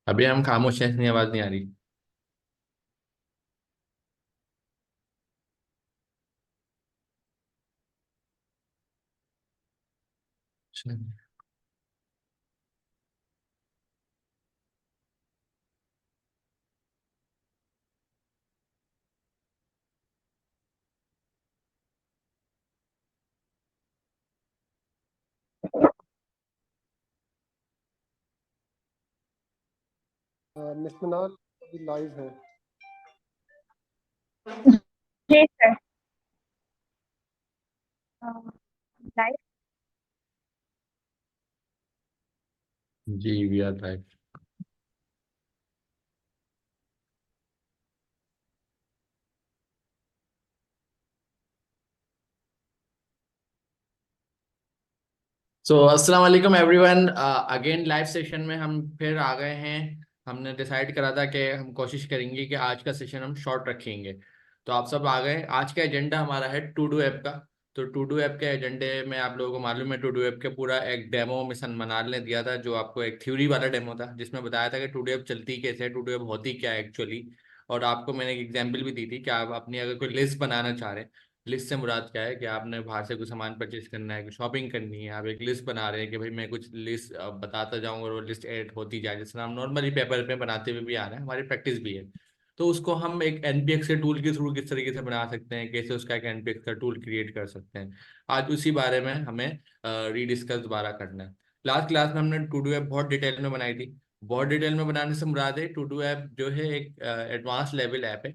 अभी हम खामोश हैं, इसलिए आवाज नहीं आ रही। मिस मनाल अभी लाइव है। जी सर। लाइव। जी वी आर लाइव। सो अस्सलाम वालेकुम एवरीवन। अगेन लाइव सेशन में हम फिर आ गए हैं। हमने डिसाइड करा था कि हम कोशिश करेंगे कि आज का सेशन हम शॉर्ट रखेंगे। तो आप सब आ गए। आज का एजेंडा हमारा है टू डू ऐप का। तो टू डू ऐप के एजेंडे में आप लोगों को मालूम है, टू डू ऐप के पूरा एक डेमो मिशन मनाल ने दिया था, जो आपको एक थ्योरी वाला डेमो था, जिसमें बताया था कि टू डू ऐप चलती कैसे है, टू डू ऐप होती क्या है एक्चुअली। और आपको मैंने एक एग्जाम्पल भी दी थी कि आप अपनी अगर कोई लिस्ट बनाना चाह रहे हैं। लिस्ट से मुराद क्या है कि आपने बाहर से कुछ सामान परचेज करना है, कुछ शॉपिंग करनी है, आप एक लिस्ट बना रहे हैं कि भाई मैं कुछ लिस्ट बताता जाऊं और वो लिस्ट ऐड होती जाए, जैसे हम नॉर्मली पेपर पे बनाते हुए भी आ रहे हैं, हमारी प्रैक्टिस भी है। तो उसको हम एक एनपीएक्स के टूल के थ्रू किस तरीके से बना सकते हैं, कैसे उसका एक एनपीएक्स का टूल क्रिएट कर सकते हैं। आज उसी बारे में हमें रीडिस्कस दोबारा करना है। लास्ट क्लास में हमने टू डू ऐप बहुत डिटेल में बनाई थी। बहुत डिटेल में बनाने से मुराद है, टू डू ऐप जो है एक एडवांस लेवल ऐप है।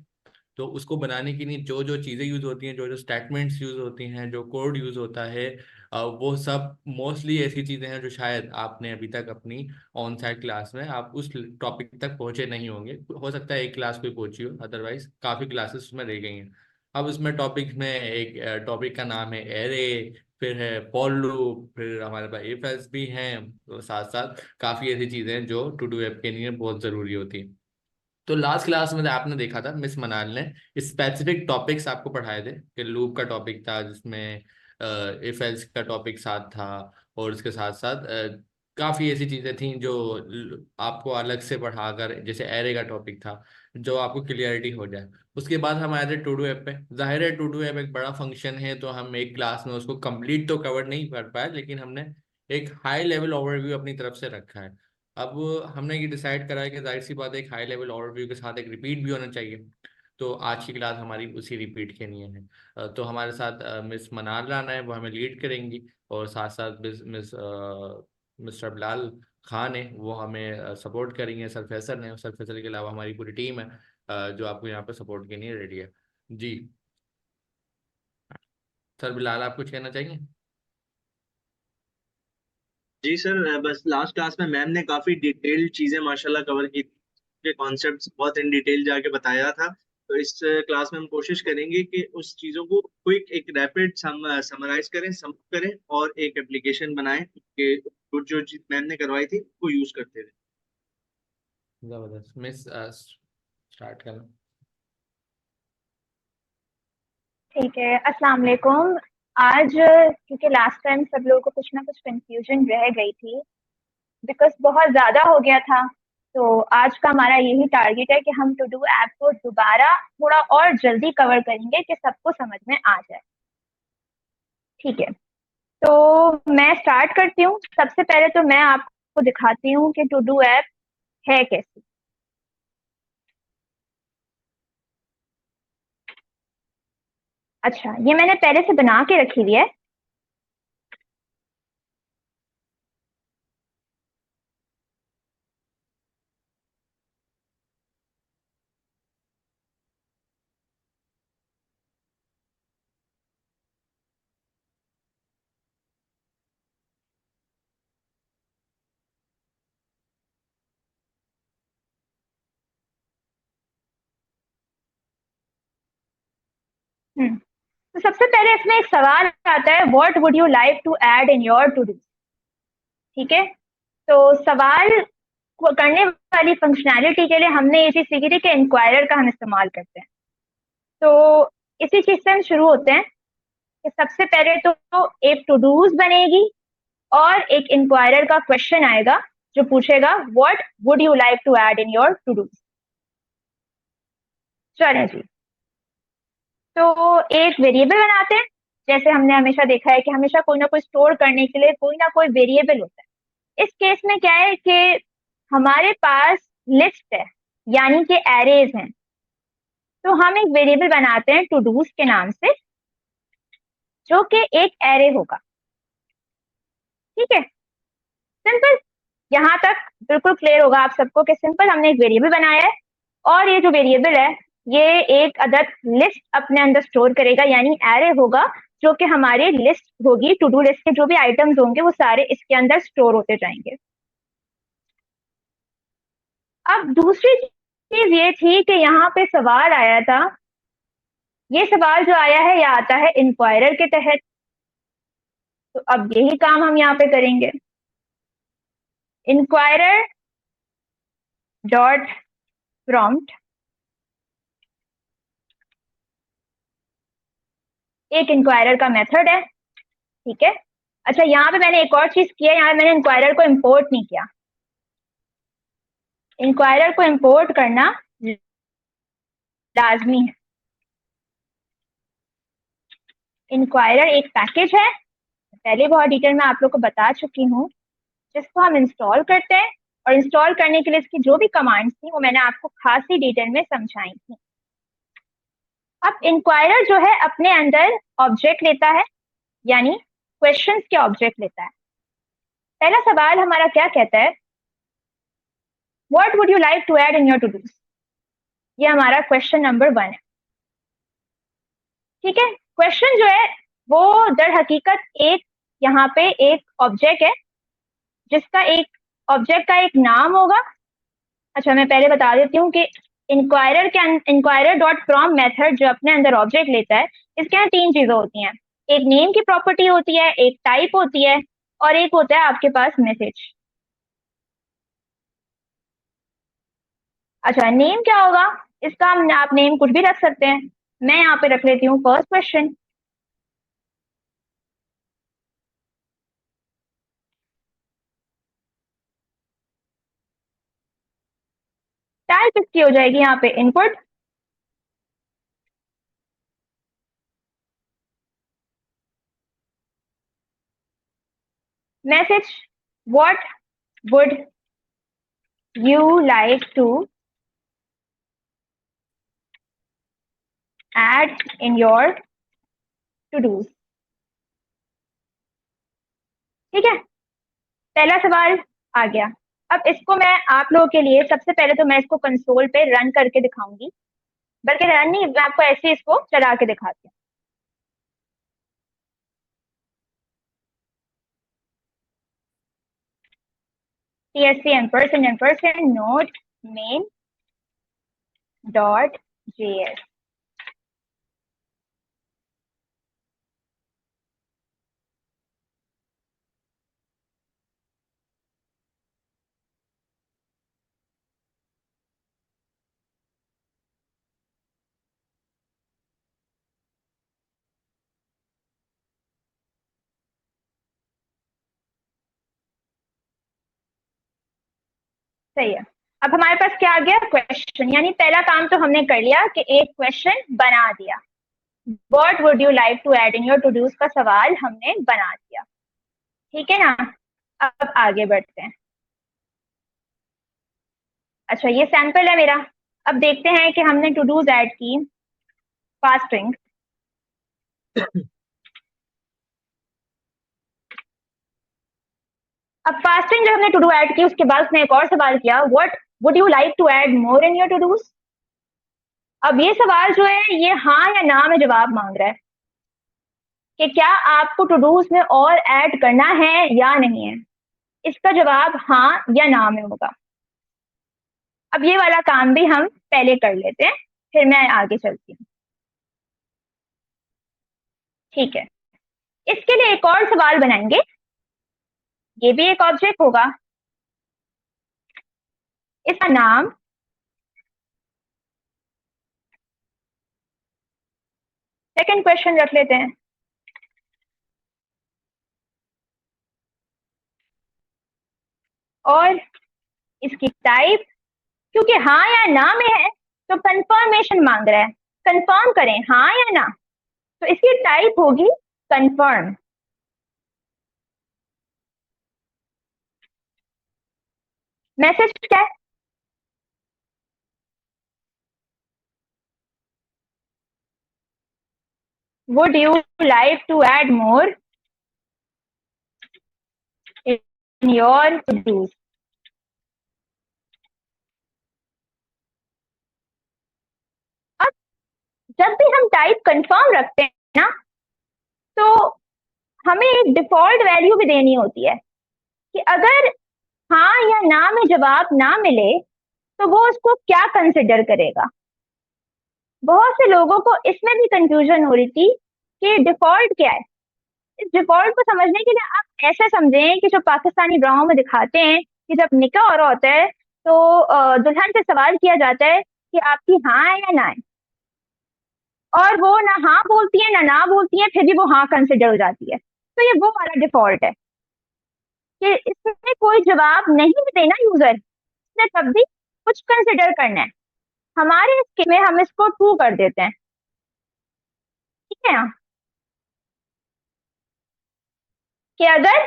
तो उसको बनाने के लिए जो जो चीज़ें यूज़ होती हैं, जो जो स्टेटमेंट्स यूज़ होती हैं, जो कोड यूज़ होता है, वो सब मोस्टली ऐसी चीज़ें हैं जो शायद आपने अभी तक अपनी ऑन साइट क्लास में आप उस टॉपिक तक पहुंचे नहीं होंगे। हो सकता है एक क्लास कोई पहुंची हो, अदरवाइज काफ़ी क्लासेस उसमें रह गई हैं। अब उसमें टॉपिक में एक टॉपिक का नाम है एरे, फिर है फॉर लूप, फिर हमारे पास इफ एल्स भी हैं, तो साथ साथ काफ़ी ऐसी चीज़ें हैं जो टू डू ऐप के लिए बहुत ज़रूरी होती हैं। तो लास्ट क्लास में आपने देखा था मिस मनाल ने स्पेसिफिक टॉपिक्स आपको पढ़ाए थे कि लूप का टॉपिक था, जिसमें इफ एल्स का टॉपिक साथ था, और उसके साथ साथ काफ़ी ऐसी चीज़ें थी जो आपको अलग से पढ़ाकर, जैसे एरे का टॉपिक था, जो आपको क्लियरिटी हो जाए। उसके बाद हम आए थे टू डू ऐप पे। जाहिर है टू डू ऐप एक बड़ा फंक्शन है, तो हम एक क्लास में उसको कंप्लीट तो कवर नहीं कर पाए, लेकिन हमने एक हाई लेवल ओवरव्यू अपनी तरफ से रखा है। अब हमने ये डिसाइड करा है कि जाहिर सी बात है, एक हाई लेवल ओवरव्यू के साथ एक रिपीट भी होना चाहिए। तो आज की क्लास हमारी उसी रिपीट के लिए है। तो हमारे साथ मिस मनाल राना है, वो हमें लीड करेंगी। और साथ साथ मिस्टर बिलाल खान है, वो हमें सपोर्ट करेंगे। सर फैसल है, सर फैसल के अलावा हमारी पूरी टीम है जो आपको यहाँ पर सपोर्ट के लिए रेडी है। जी। सर बिलाल, आप कुछ कहना चाहेंगे? जी सर, बस लास्ट क्लास में मैम ने काफी डिटेल्ड चीजें माशाल्लाह कवर की थी। के कॉन्सेप्ट्स बहुत इन डिटेल जाके बताया था। तो इस क्लास में हम कोशिश करेंगे कि उस चीजों को क्विक एक रैपिड समराइज करें, सम करें और एक एप्लीकेशन बनाएं कि जो चीज मैम ने करवाई थी वो यूज करते हुए। जबरदस्त। मिस स्टार्ट करें। ठीक है, अस्सलाम वालेकुम। आज क्योंकि लास्ट टाइम सब लोगों को कुछ ना कुछ कंफ्यूजन रह गई थी, बिकॉज बहुत ज़्यादा हो गया था। तो आज का हमारा यही टारगेट है कि हम टू डू ऐप को दोबारा थोड़ा और जल्दी कवर करेंगे कि सबको समझ में आ जाए। ठीक है, तो मैं स्टार्ट करती हूँ। सबसे पहले तो मैं आपको दिखाती हूँ कि टू डू ऐप है कैसी। अच्छा, ये मैंने पहले से बना के रखी हुई है। तो सबसे पहले इसमें एक सवाल आता है, what would you like to add in your to do. ठीक है, तो सवाल को करने वाली फंक्शनैलिटी के लिए हमने ये चीज सीखी थी कि इंक्वायरर का हम इस्तेमाल करते हैं। तो इसी चीज से हम शुरू होते हैं कि सबसे पहले तो एक टू डूज बनेगी और एक इंक्वायरर का क्वेश्चन आएगा जो पूछेगा what would you like to add in your to dos. चलें जी, तो एक वेरिएबल बनाते हैं। जैसे हमने हमेशा देखा है कि हमेशा कोई ना कोई स्टोर करने के लिए कोई ना कोई वेरिएबल होता है। इस केस में क्या है कि हमारे पास लिस्ट है, यानी कि एरेज हैं। तो हम एक वेरिएबल बनाते हैं टू डूज के नाम से, जो कि एक एरे होगा। ठीक है, सिंपल। यहाँ तक बिल्कुल क्लियर होगा आप सबको कि सिंपल हमने एक वेरिएबल बनाया है, और ये जो वेरिएबल है ये एक अदद लिस्ट अपने अंदर स्टोर करेगा, यानी एरे होगा, जो कि हमारी लिस्ट होगी। टू डू लिस्ट के जो भी आइटम्स होंगे वो सारे इसके अंदर स्टोर होते जाएंगे। अब दूसरी चीज ये थी कि यहाँ पे सवाल आया था। ये सवाल जो आया है, यह आता है इंक्वायरर के तहत। तो अब यही काम हम यहाँ पे करेंगे। इंक्वायरर डॉट प्रॉम्प्ट एक इंक्वायरर का मेथड है। ठीक है, अच्छा यहाँ पे मैंने एक और चीज किया, यहाँ मैंने इंक्वायरर को इंपोर्ट नहीं किया। इंक्वायरर को इंपोर्ट करना लाजमी है। इंक्वायरर एक पैकेज है, पहले बहुत डिटेल में आप लोग को बता चुकी हूँ, जिसको हम इंस्टॉल करते हैं। और इंस्टॉल करने के लिए इसकी जो भी कमांड्स थी वो मैंने आपको खासी डिटेल में समझाई थी। अब इंक्वायरर जो है अपने अंदर ऑब्जेक्ट लेता है, यानी क्वेश्चंस के ऑब्जेक्ट लेता है। पहला सवाल हमारा क्या कहता है, what would you like to add in your to dos. ये हमारा क्वेश्चन नंबर 1 है। ठीक है, क्वेश्चन जो है वो दर हकीकत एक यहाँ पे एक ऑब्जेक्ट है, जिसका एक ऑब्जेक्ट का एक नाम होगा। अच्छा मैं पहले बता देती हूँ कि इंक्वायरर डॉट प्रॉम्प्ट मेथड जो अपने अंदर ऑब्जेक्ट लेता है, इसके यहाँ 3 चीजें होती हैं। एक नेम की प्रॉपर्टी होती है, एक टाइप होती है, और एक होता है आपके पास मैसेज। अच्छा नेम क्या होगा, इसका आप नेम कुछ भी रख सकते हैं। मैं यहाँ पे रख लेती हूँ फर्स्ट क्वेश्चन। टाइप इसकी हो जाएगी यहाँ पे input. Message, what would you like to add in your to dos. ठीक है, पहला सवाल आ गया। अब इसको मैं आप लोगों के लिए सबसे पहले तो मैं इसको कंसोल पे रन करके दिखाऊंगी, बल्कि रन नहीं, मैं आपको ऐसे इसको चला के दिखाती हूँ। TSC ampersand note main dot JS। सही है, अब हमारे पास क्या आ गया, क्वेश्चन। यानी पहला काम तो हमने कर लिया कि एक क्वेश्चन बना दिया। What would you like to add in your to dos का सवाल हमने बना दिया। ठीक है ना, अब आगे बढ़ते हैं। अच्छा ये सैंपल है मेरा। अब देखते हैं कि हमने टू डूज ऐड की फास्टिंग। अब फास्टिंग जब हमने टू डू ऐड की, उसके बाद उसने एक और सवाल किया, what would you like to add more in your to dos. अब ये सवाल जो है ये हाँ या ना में जवाब मांग रहा है कि क्या आपको टू डूज में और ऐड करना है या नहीं है। इसका जवाब हाँ या ना में होगा। अब ये वाला काम भी हम पहले कर लेते हैं, फिर मैं आगे चलती हूँ। ठीक है, इसके लिए एक और सवाल बनाएंगे। ये भी एक ऑब्जेक्ट होगा, इसका नाम सेकंड क्वेश्चन रख लेते हैं। और इसकी टाइप, क्योंकि हाँ या ना में है तो कंफर्मेशन मांग रहा है, कंफर्म करें हाँ या ना, तो इसकी टाइप होगी कंफर्म। मैसेज क्या है? Would you like to add more in your to-dos? अब जब भी हम टाइप कंफर्म रखते हैं ना, तो हमें एक डिफॉल्ट वैल्यू भी देनी होती है कि अगर हाँ या ना में जवाब ना मिले तो वो उसको क्या कंसिडर करेगा। बहुत से लोगों को इसमें भी कंफ्यूजन हो रही थी कि डिफॉल्ट क्या है। इस डिफॉल्ट को समझने के लिए आप ऐसे समझें कि जो पाकिस्तानी ड्रामों में दिखाते हैं कि जब निकाह हो रहा होता है तो दुल्हन से सवाल किया जाता है कि आपकी हाँ है या ना है, और वो ना हाँ बोलती है ना बोलती है, फिर भी वो हाँ कंसिडर हो जाती है। तो ये वो वाला डिफॉल्ट है कि इसमें कोई जवाब नहीं भी देना यूजर ने तब भी कुछ कंसिडर करना है। हमारे केस में हम इसको ट्रू कर देते हैं, ठीक है ना, कि अगर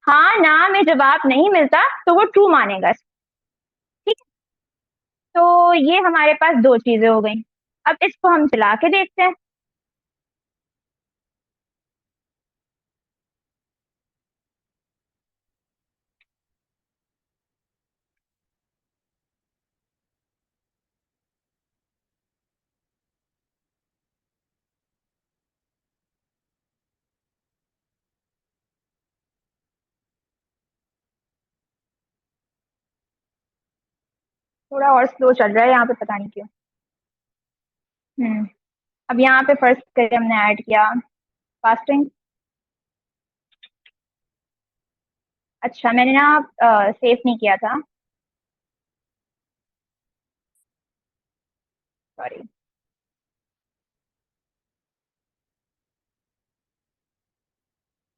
हाँ ना में जवाब नहीं मिलता तो वो ट्रू मानेगा, ठीक है। तो ये हमारे पास दो चीजें हो गई। अब इसको हम चला के देखते हैं। थोड़ा और स्लो चल रहा है यहाँ पे, पता नहीं क्यों। अब यहाँ पे फर्स्ट करिए हमने ऐड किया फास्टिंग। अच्छा, मैंने ना सेव नहीं किया था, सॉरी।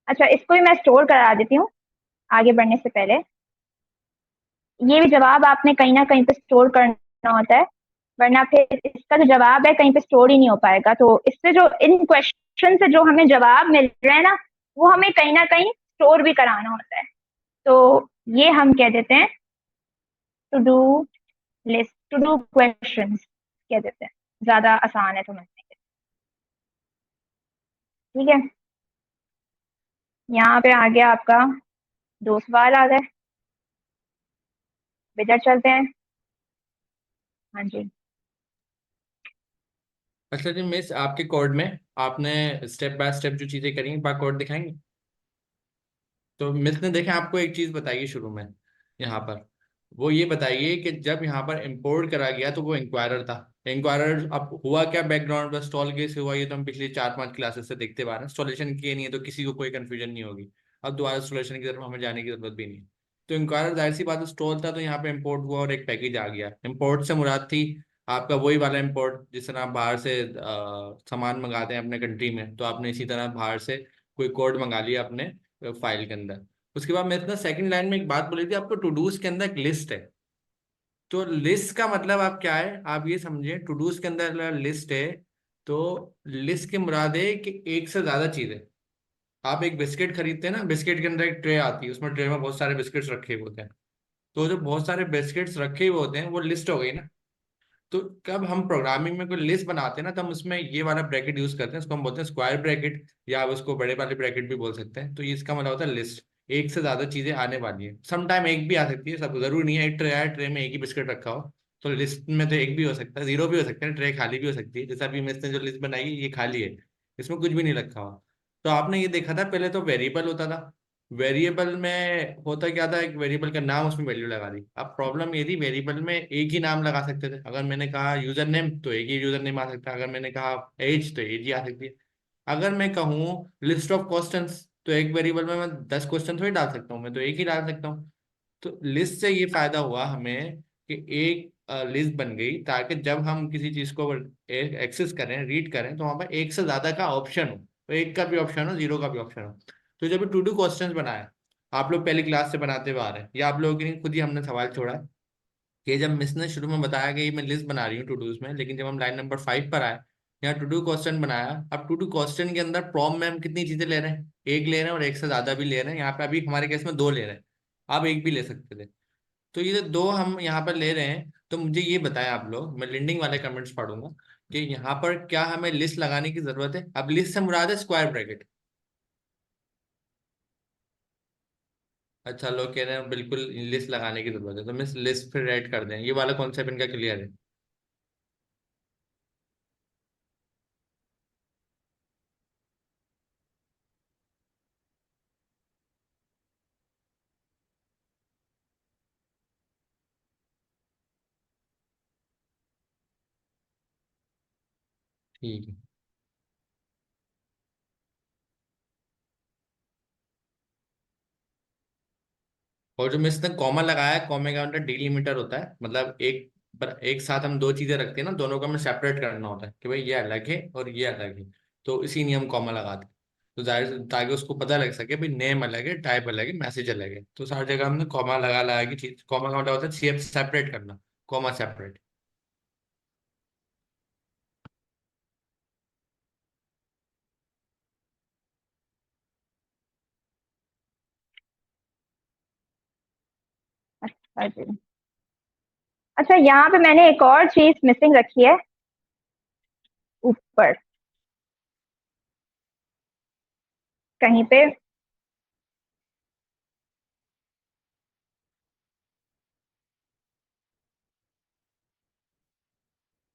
अच्छा, इसको भी मैं स्टोर करा देती हूँ आगे बढ़ने से पहले। ये भी जवाब आपने कहीं ना कहीं पे स्टोर करना होता है, वरना फिर इसका जो जवाब है कहीं पे स्टोर ही नहीं हो पाएगा। तो इससे जो इन क्वेश्चन से जो हमें जवाब मिल रहे हैं ना, वो हमें कहीं ना कहीं स्टोर भी कराना होता है। तो ये हम कह देते हैं to do list, to do question कह देते हैं, ज्यादा आसान है समझने के, ठीक है। यहाँ पे आ गया आपका दो सवाल आ गए, इधर चलते हैं। हाँ जी। अच्छा जी मिस, आपके कोड में आपने स्टेप बाय स्टेप जो चीजें करी एक बार कोड दिखाएंगे? तो मिस ने देखे आपको एक चीज बताइए शुरू में यहाँ पर, वो ये बताइए कि जब यहाँ पर इंपोर्ट करा गया तो वो इंक्वायरर था। इंक्वायरर अब हुआ क्या बैकग्राउंड पर, स्टॉल कैसे हुआ, ये तो हम पिछली 4-5 क्लासेस से देखते आ रहे हैं। इंस्टॉलेशन किए नहीं है तो किसी को कोई कंफ्यूजन नहीं होगी, अब दोबारा इंस्टॉलेशन की तरफ हमें जाने की जरूरत भी नहीं है। तो इंक्वायरर जाहिर सी बात स्टॉल था, तो यहाँ पे इम्पोर्ट हुआ और एक पैकेज आ गया। इम्पोर्ट से मुराद थी आपका वही वाला इम्पोर्ट जिस तरह आप बाहर से सामान मंगाते हैं अपने कंट्री में, तो आपने इसी तरह बाहर से कोई कोड मंगा लिया अपने फाइल के अंदर। उसके बाद मैं इतना सेकंड लाइन में एक बात बोली थी आपको, टू डूज के अंदर एक लिस्ट है। तो लिस्ट का मतलब आप क्या है, आप ये समझिए टू डूज के अंदर लिस्ट है, तो लिस्ट की मुराद है कि एक से ज्यादा चीजें। आप एक बिस्किट खरीदते हैं ना, बिस्किट के अंदर एक ट्रे आती है, उसमें ट्रे में बहुत सारे बिस्किट्स रखे हुए होते हैं। तो जो बहुत सारे बिस्किट्स रखे हुए होते हैं वो लिस्ट हो गई ना। तो कब हम प्रोग्रामिंग में कोई लिस्ट बनाते हैं ना, तो हम उसमें ये वाला ब्रैकेट यूज करते हैं, इसको हम बोलते हैं स्क्वायर ब्रैकेट, या आप उसको बड़े वाले ब्रैकेट भी बोल सकते हैं। तो ये इसका मतलब होता है लिस्ट, एक से ज्यादा चीजें आने वाली है। सम टाइम एक भी आ सकती है, सब जरूरी नहीं है एक ट्रे आए ट्रे में एक ही बिस्किट रखा हो। तो लिस्ट में तो एक भी हो सकता है, जीरो भी हो सकता है, ट्रे खाली भी हो सकती है। जैसा अभी मिस ने जो लिस्ट बनाई है ये खाली है, इसमें कुछ भी नहीं रखा हुआ। तो आपने ये देखा था पहले तो वेरिएबल होता था, वेरिएबल में होता क्या था, एक वेरिएबल का नाम उसमें वैल्यू लगा दी। अब प्रॉब्लम ये थी वेरिएबल में एक ही नाम लगा सकते थे, अगर मैंने कहा यूजर नेम तो एक ही यूजर नेम आ सकता है, अगर मैंने कहा एज तो एज ही आ सकती है। अगर मैं कहूँ लिस्ट ऑफ क्वेश्चंस, तो एक वेरिएबल में मैं 10 क्वेश्चन थोड़ी डाल सकता हूँ, मैं तो एक ही डाल सकता हूँ। तो लिस्ट से ये फायदा हुआ हमें कि एक लिस्ट बन गई, ताकि जब हम किसी चीज को एक्सेस करें रीड करें तो वहां पर एक से ज्यादा का ऑप्शन हो, तो एक का भी ऑप्शन हो जीरो का भी ऑप्शन हो। तो जब टू डू क्वेश्चंस बनाए आप लोग पहली क्लास से बनाते हुए आ रहे हैं, या आप लोगों के लिए खुद ही हमने सवाल छोड़ा है कि जब मिस ने शुरू में बताया कि मैं लिस्ट बना रही हूँ टू डूज में, लेकिन जब हम लाइन नंबर 5 पर आए, यहाँ टू डू क्वेश्चन बनाया। अब टू डू क्वेश्चन के अंदर प्रॉम में हम कितनी चीजें ले रहे हैं, एक ले रहे हैं और एक से ज्यादा भी ले रहे हैं। यहाँ पे अभी हमारे केस में दो ले रहे हैं, आप एक भी ले सकते थे। तो ये जो दो हम यहाँ पर ले रहे हैं, तो मुझे ये बताएं आप लोग, मैं लिंडिंग वाले कमेंट्स पढ़ूंगा कि यहाँ पर क्या हमें लिस्ट लगाने की जरूरत है। अब लिस्ट से मुराद है स्क्वायर ब्रैकेट। अच्छा, लोग कह रहे हैं बिल्कुल लिस्ट लगाने की जरूरत है, तो मिस लिस्ट फिर ऐड कर दें, ये वाला कॉन्सेप्ट इनका क्लियर है। ठीक है। और जो मिस ने कॉमा लगाया है, कॉमे का मतलब डिलीमीटर होता है, मतलब एक साथ हम दो चीजें रखते हैं ना, दोनों को हमें सेपरेट करना होता है कि भाई ये अलग है और ये अलग है, तो इसी लिए हम कॉमा लगाते हैं। तो जाहिर ताकि उसको पता लग सके भाई नेम अलग है, टाइप अलग है, मैसेज अलग है, तो सारी जगह हमने कॉमा लगा कि चीज, कॉमा का मतलब होता है शेप सेपरेट करना, कॉमा सेपरेट। अच्छा जी। अच्छा, यहाँ पे मैंने एक और चीज मिसिंग रखी है ऊपर कहीं पे।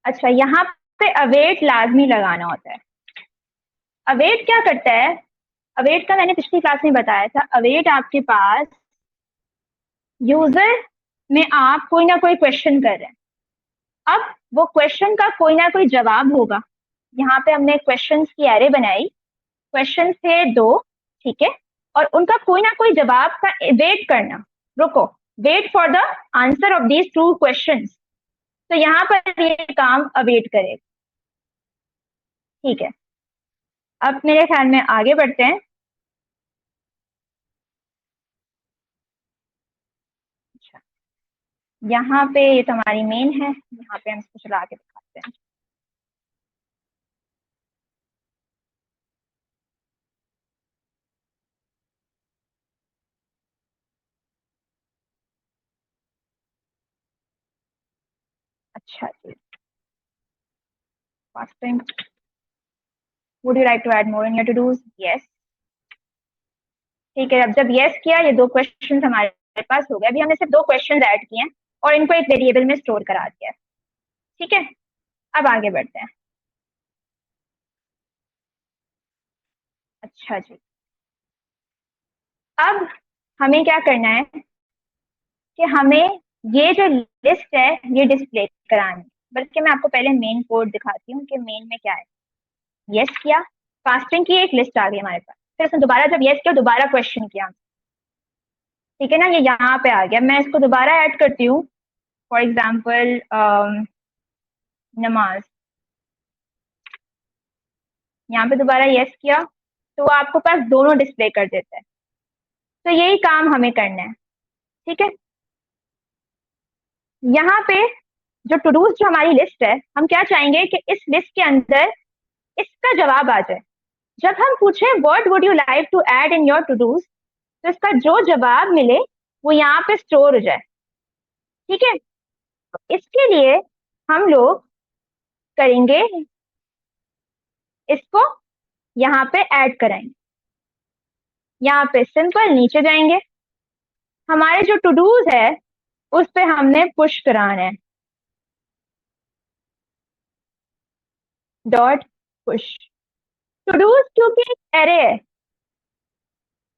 अच्छा, यहाँ पे अवेट लाजमी लगाना होता है। अवेट क्या करता है? अवेट का मैंने पिछली क्लास में बताया था। अवेट आपके पास यूजर में आप कोई ना कोई क्वेश्चन कर रहे हैं, अब वो क्वेश्चन का कोई ना कोई जवाब होगा। यहाँ पे हमने क्वेश्चंस की एरे बनाई, क्वेश्चंस थे दो, ठीक है, और उनका कोई ना कोई जवाब का वेट करना। रुको, wait for the answer of these two questions. तो यहाँ पर ये काम अवेट करेगा, ठीक है। अब मेरे ख्याल में आगे बढ़ते हैं। अच्छा, यहाँ पे ये तो हमारी मेन है, यहाँ पे हम इसको चला के दिखाते हैं। अच्छा जी, fasting. Would you like to add more in your to-dos? Yes. ठीक है, अब जब यस किया, ये दो क्वेश्चन हमारे पास हो गए। अभी हमने सिर्फ दो क्वेश्चन ऐड किए हैं और इनको एक वेरिएबल में स्टोर करा दिया है, ठीक है। अब आगे बढ़ते हैं। अच्छा जी, अब हमें क्या करना है कि हमें ये जो लिस्ट है ये डिस्प्ले करानी है। बल्कि मैं आपको पहले मेन कोड दिखाती हूँ कि मेन में क्या है। यस किया, फास्टिंग की एक लिस्ट आ गई हमारे पास, फिर उसने दोबारा जब यस किया दोबारा क्वेश्चन किया, ठीक है ना, ये यहाँ पे आ गया। मैं इसको दोबारा ऐड करती हूँ, फॉर एग्जाम्पल नमाज। यहाँ पे दोबारा यस किया तो वो आपको पास दोनों डिस्प्ले कर देता है। तो यही काम हमें करना है, ठीक है। यहाँ पे जो टू डूज जो हमारी लिस्ट है, हम क्या चाहेंगे कि इस लिस्ट के अंदर इसका जवाब आ जाए। जब हम पूछे what would you like to add in your to dos, तो इसका जो जवाब मिले वो यहाँ पे स्टोर हो जाए, ठीक है। इसके लिए हम लोग करेंगे, इसको यहाँ पे ऐड कराएंगे। यहाँ पे सिंपल नीचे जाएंगे, हमारे जो टू डूज है उस पे हमने पुश कराना है, डॉट पुश। टू डूज क्योंकि एक एरे है,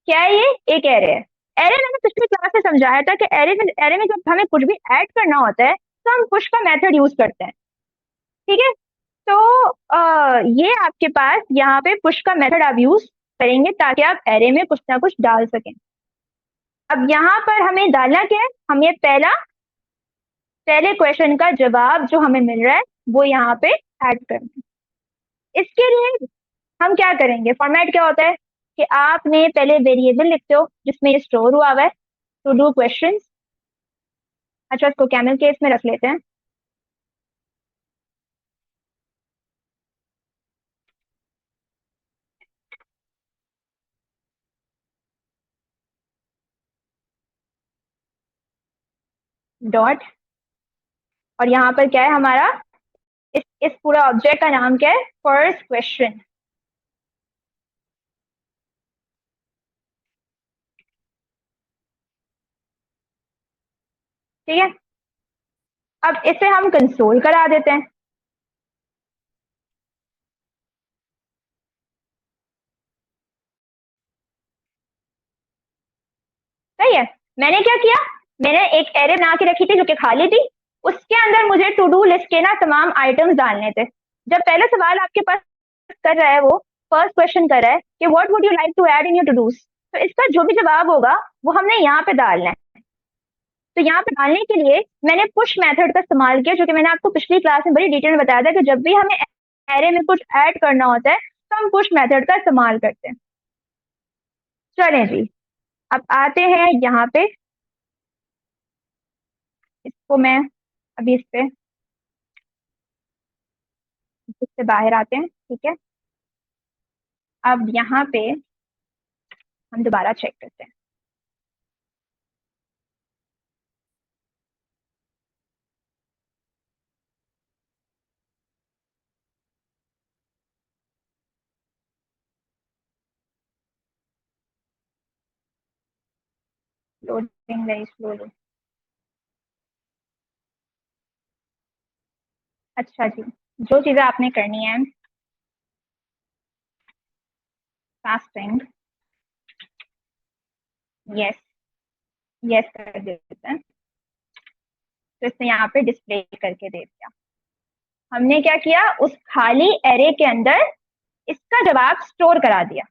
क्या है ये? एक एरे है। एरे मैंने पिछली क्लास में समझाया था कि एरे में जब हमें कुछ भी ऐड करना होता है तो हम पुश का मेथड यूज करते हैं, ठीक है। तो ये आपके पास यहाँ पे पुश का मेथड आप यूज करेंगे ताकि आप एरे में कुछ ना कुछ डाल सकें। अब यहाँ पर हमें डालना क्या है? हमें पहले क्वेश्चन का जवाब जो हमें मिल रहा है वो यहाँ पे ऐड करना है। इसके लिए हम क्या करेंगे? फॉर्मेट क्या होता है? कि आपने पहले वेरिएबल लिखते हो जिसमें ये स्टोर हुआ हुआ है टू डू क्वेश्चन। अच्छा, इसको कैमल केस में रख लेते हैं। डॉट, और यहाँ पर क्या है हमारा, इस पूरा ऑब्जेक्ट का नाम क्या है, फर्स्ट क्वेश्चन। ठीक है, अब इसे हम कंसोल करा देते हैं। सही है, मैंने क्या किया, मैंने एक एरे बना के रखी थी जो कि खाली थी, उसके अंदर मुझे टू डू लिस्ट के ना तमाम आइटम्स डालने थे। जब पहला सवाल आपके पास कर रहा है, वो फर्स्ट क्वेश्चन कर रहा है कि what would you like to add in your to dos, तो इसका जो भी जवाब होगा वो हमने यहाँ पे डालना है। तो यहाँ पे डालने के लिए मैंने पुश मेथड का इस्तेमाल किया, जो कि मैंने आपको पिछली क्लास में बड़ी डिटेल में बताया था कि जब भी हमें एरे में कुछ ऐड करना होता है तो हम पुश मेथड का इस्तेमाल करते हैं। चलें जी, अब आते हैं यहाँ पे, इसको मैं अभी इससे बाहर आते हैं। ठीक है, अब यहाँ पे हम दोबारा चेक करते हैं। Loading very slowly. अच्छा जी, जो चीजें आपने करनी है, फास्टिंग, यस यस कर देते हैं, तो इसे यहाँ पे डिस्प्ले करके दे दिया। हमने क्या किया, उस खाली एरे के अंदर इसका जवाब स्टोर करा दिया।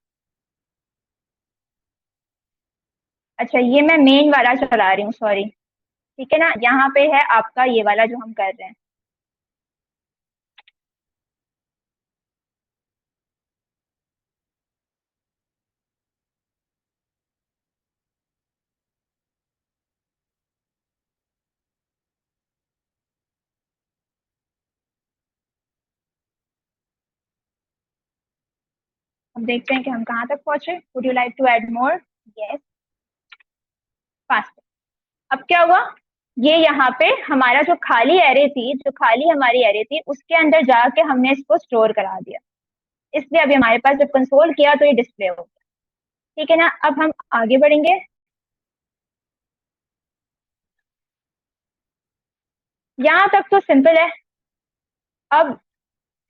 अच्छा, ये मैं मेन वाला चला रही हूँ, सॉरी। ठीक है ना, यहाँ पे है आपका ये वाला जो हम कर रहे हैं। अब देखते हैं कि हम कहाँ तक पहुंचे। Would you like to add more, yes, fast. अब क्या हुआ, ये यहाँ पे हमारा जो खाली एरे थी, जो खाली हमारी एरे थी, उसके अंदर जाके हमने इसको स्टोर करा दिया। इसलिए अभी हमारे पास जब कंसोल किया तो ये डिस्प्ले हो गया। ठीक है ना, अब हम आगे बढ़ेंगे। यहाँ तक तो सिंपल है। अब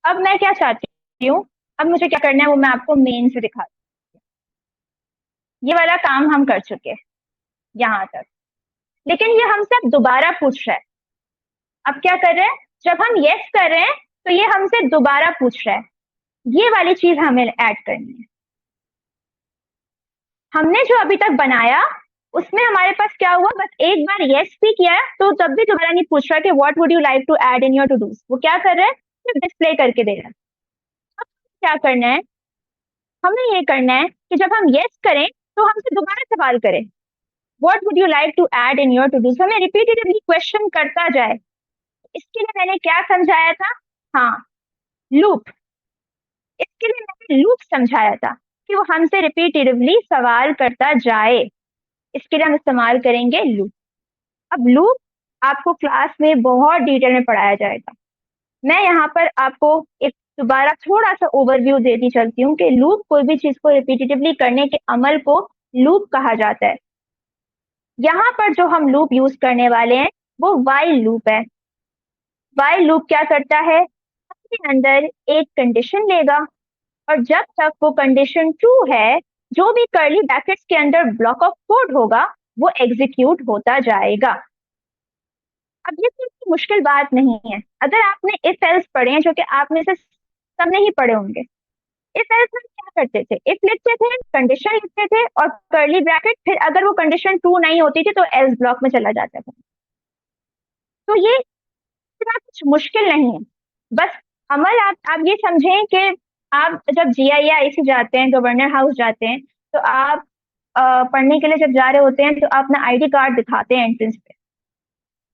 अब मैं क्या चाहती हूँ, अब मुझे क्या करना है वो मैं आपको मेन से दिखा। ये वाला काम हम कर चुके हैं यहाँ तक, लेकिन ये हमसे अब दोबारा पूछ रहा है। अब क्या कर रहे हैं, जब हम यस कर रहे हैं तो ये हमसे दोबारा पूछ रहा है। ये वाली चीज हमें ऐड करनी है। हमने जो अभी तक बनाया उसमें हमारे पास क्या हुआ, बस एक बार यस भी किया है तो तब भी दोबारा नहीं पूछ रहा कि what would you like to add in your to dos. वो क्या कर रहा है, सिर्फ डिस्प्ले करके दे रहा है। अब क्या करना है, हमें ये करना है कि जब हम यस करें तो हमसे दोबारा सवाल करें, what would you like to add in your to dos. हमें रिपीटेडली क्वेश्चन करता जाए। इसके लिए मैंने क्या समझाया था, हाँ, लूप। इसके लिए मैंने लूप समझाया था कि वो हमसे रिपीटेटिवली सवाल करता जाए। इसके लिए हम इस्तेमाल करेंगे लूप। अब लूप आपको क्लास में बहुत डिटेल में पढ़ाया जाएगा। मैं यहाँ पर आपको एक दोबारा थोड़ा सा ओवरव्यू देती चलती हूँ कि लूप, कोई भी चीज को रिपीटेटिवली करने के अमल को लूप कहा जाता है। यहाँ पर जो हम लूप यूज करने वाले हैं वो वाइल लूप है। वाइल लूप क्या करता है, अपने अंदर एक कंडीशन लेगा और जब तक वो कंडीशन ट्रू है, जो भी कर्ली ब्रैकेट्स के अंदर ब्लॉक ऑफ कोड होगा वो एग्जीक्यूट होता जाएगा। अब ये कोई मुश्किल बात नहीं है। अगर आपने इफ एल्स पढ़े हैं, जो कि आप में से सबने ही पढ़े होंगे, इफ एल्स में क्या करते थे, इफ लिखते थे, कंडीशन लिखते थे और कर्ली ब्रैकेट, फिर अगर वो कंडीशन ट्रू नहीं होती थी तो एल्स ब्लॉक में चला जाता था। तो ये इतना कुछ मुश्किल नहीं है। बस अमल आप ये समझें कि आप जब GIA-IC जाते हैं, गवर्नर हाउस जाते हैं, तो आप पढ़ने के लिए जब जा रहे होते हैं तो आप अपना ID कार्ड दिखाते हैं एंट्रेंस पे।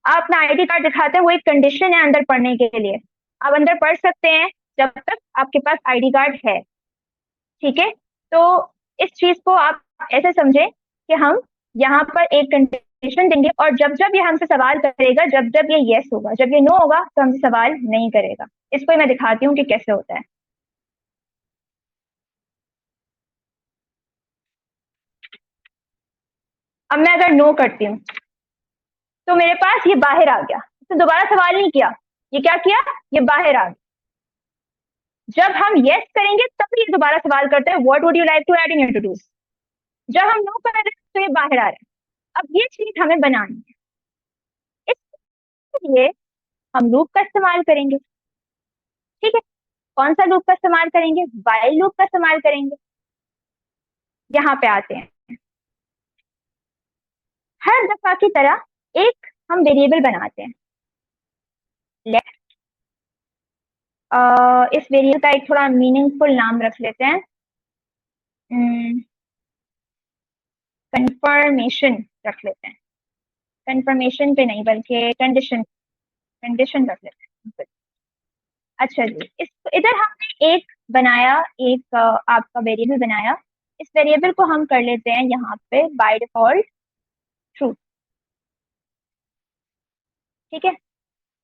आप अपना ID कार्ड दिखाते हैं, वो एक कंडीशन है अंदर पढ़ने के लिए। आप अंदर पढ़ सकते हैं जब तक आपके पास ID कार्ड है, ठीक है। तो इस चीज को आप ऐसे समझे कि हम यहाँ पर एक कंडीशन देंगे और जब जब ये हमसे सवाल करेगा, जब जब ये यस होगा, जब ये नो होगा तो हमसे सवाल नहीं करेगा। इसको मैं दिखाती हूँ कि कैसे होता है। अब मैं अगर नो करती हूँ तो मेरे पास ये बाहर आ गया, तो दोबारा सवाल नहीं किया, ये क्या किया, ये बाहर आ गया। जब हम यस करेंगे तब ये दोबारा सवाल करते हैं, what would you like to add in your to dos. जब हम नो कर रहे हैं तो ये बाहर आ रहा है। अब ये चीज हमें बनानी है, इसलिए हम लूप का इस्तेमाल करेंगे, ठीक है। कौन सा लूप का इस्तेमाल करेंगे, व्हाइल लूप का इस्तेमाल करेंगे। यहाँ पे आते हैं, हर दफा की तरह एक हम वेरिएबल बनाते हैं। लेट इस वेरिएबल का एक थोड़ा मीनिंगफुल नाम रख लेते हैं, कंफर्मेशन रख लेते हैं। कंफर्मेशन पे नहीं बल्कि कंडीशन, कंडीशन रख लेते हैं। अच्छा जी, इस इधर हमने एक बनाया, एक आपका वेरिएबल बनाया। इस वेरिएबल को हम कर लेते हैं यहाँ पे बाय डिफॉल्ट ट्रू, ठीक है।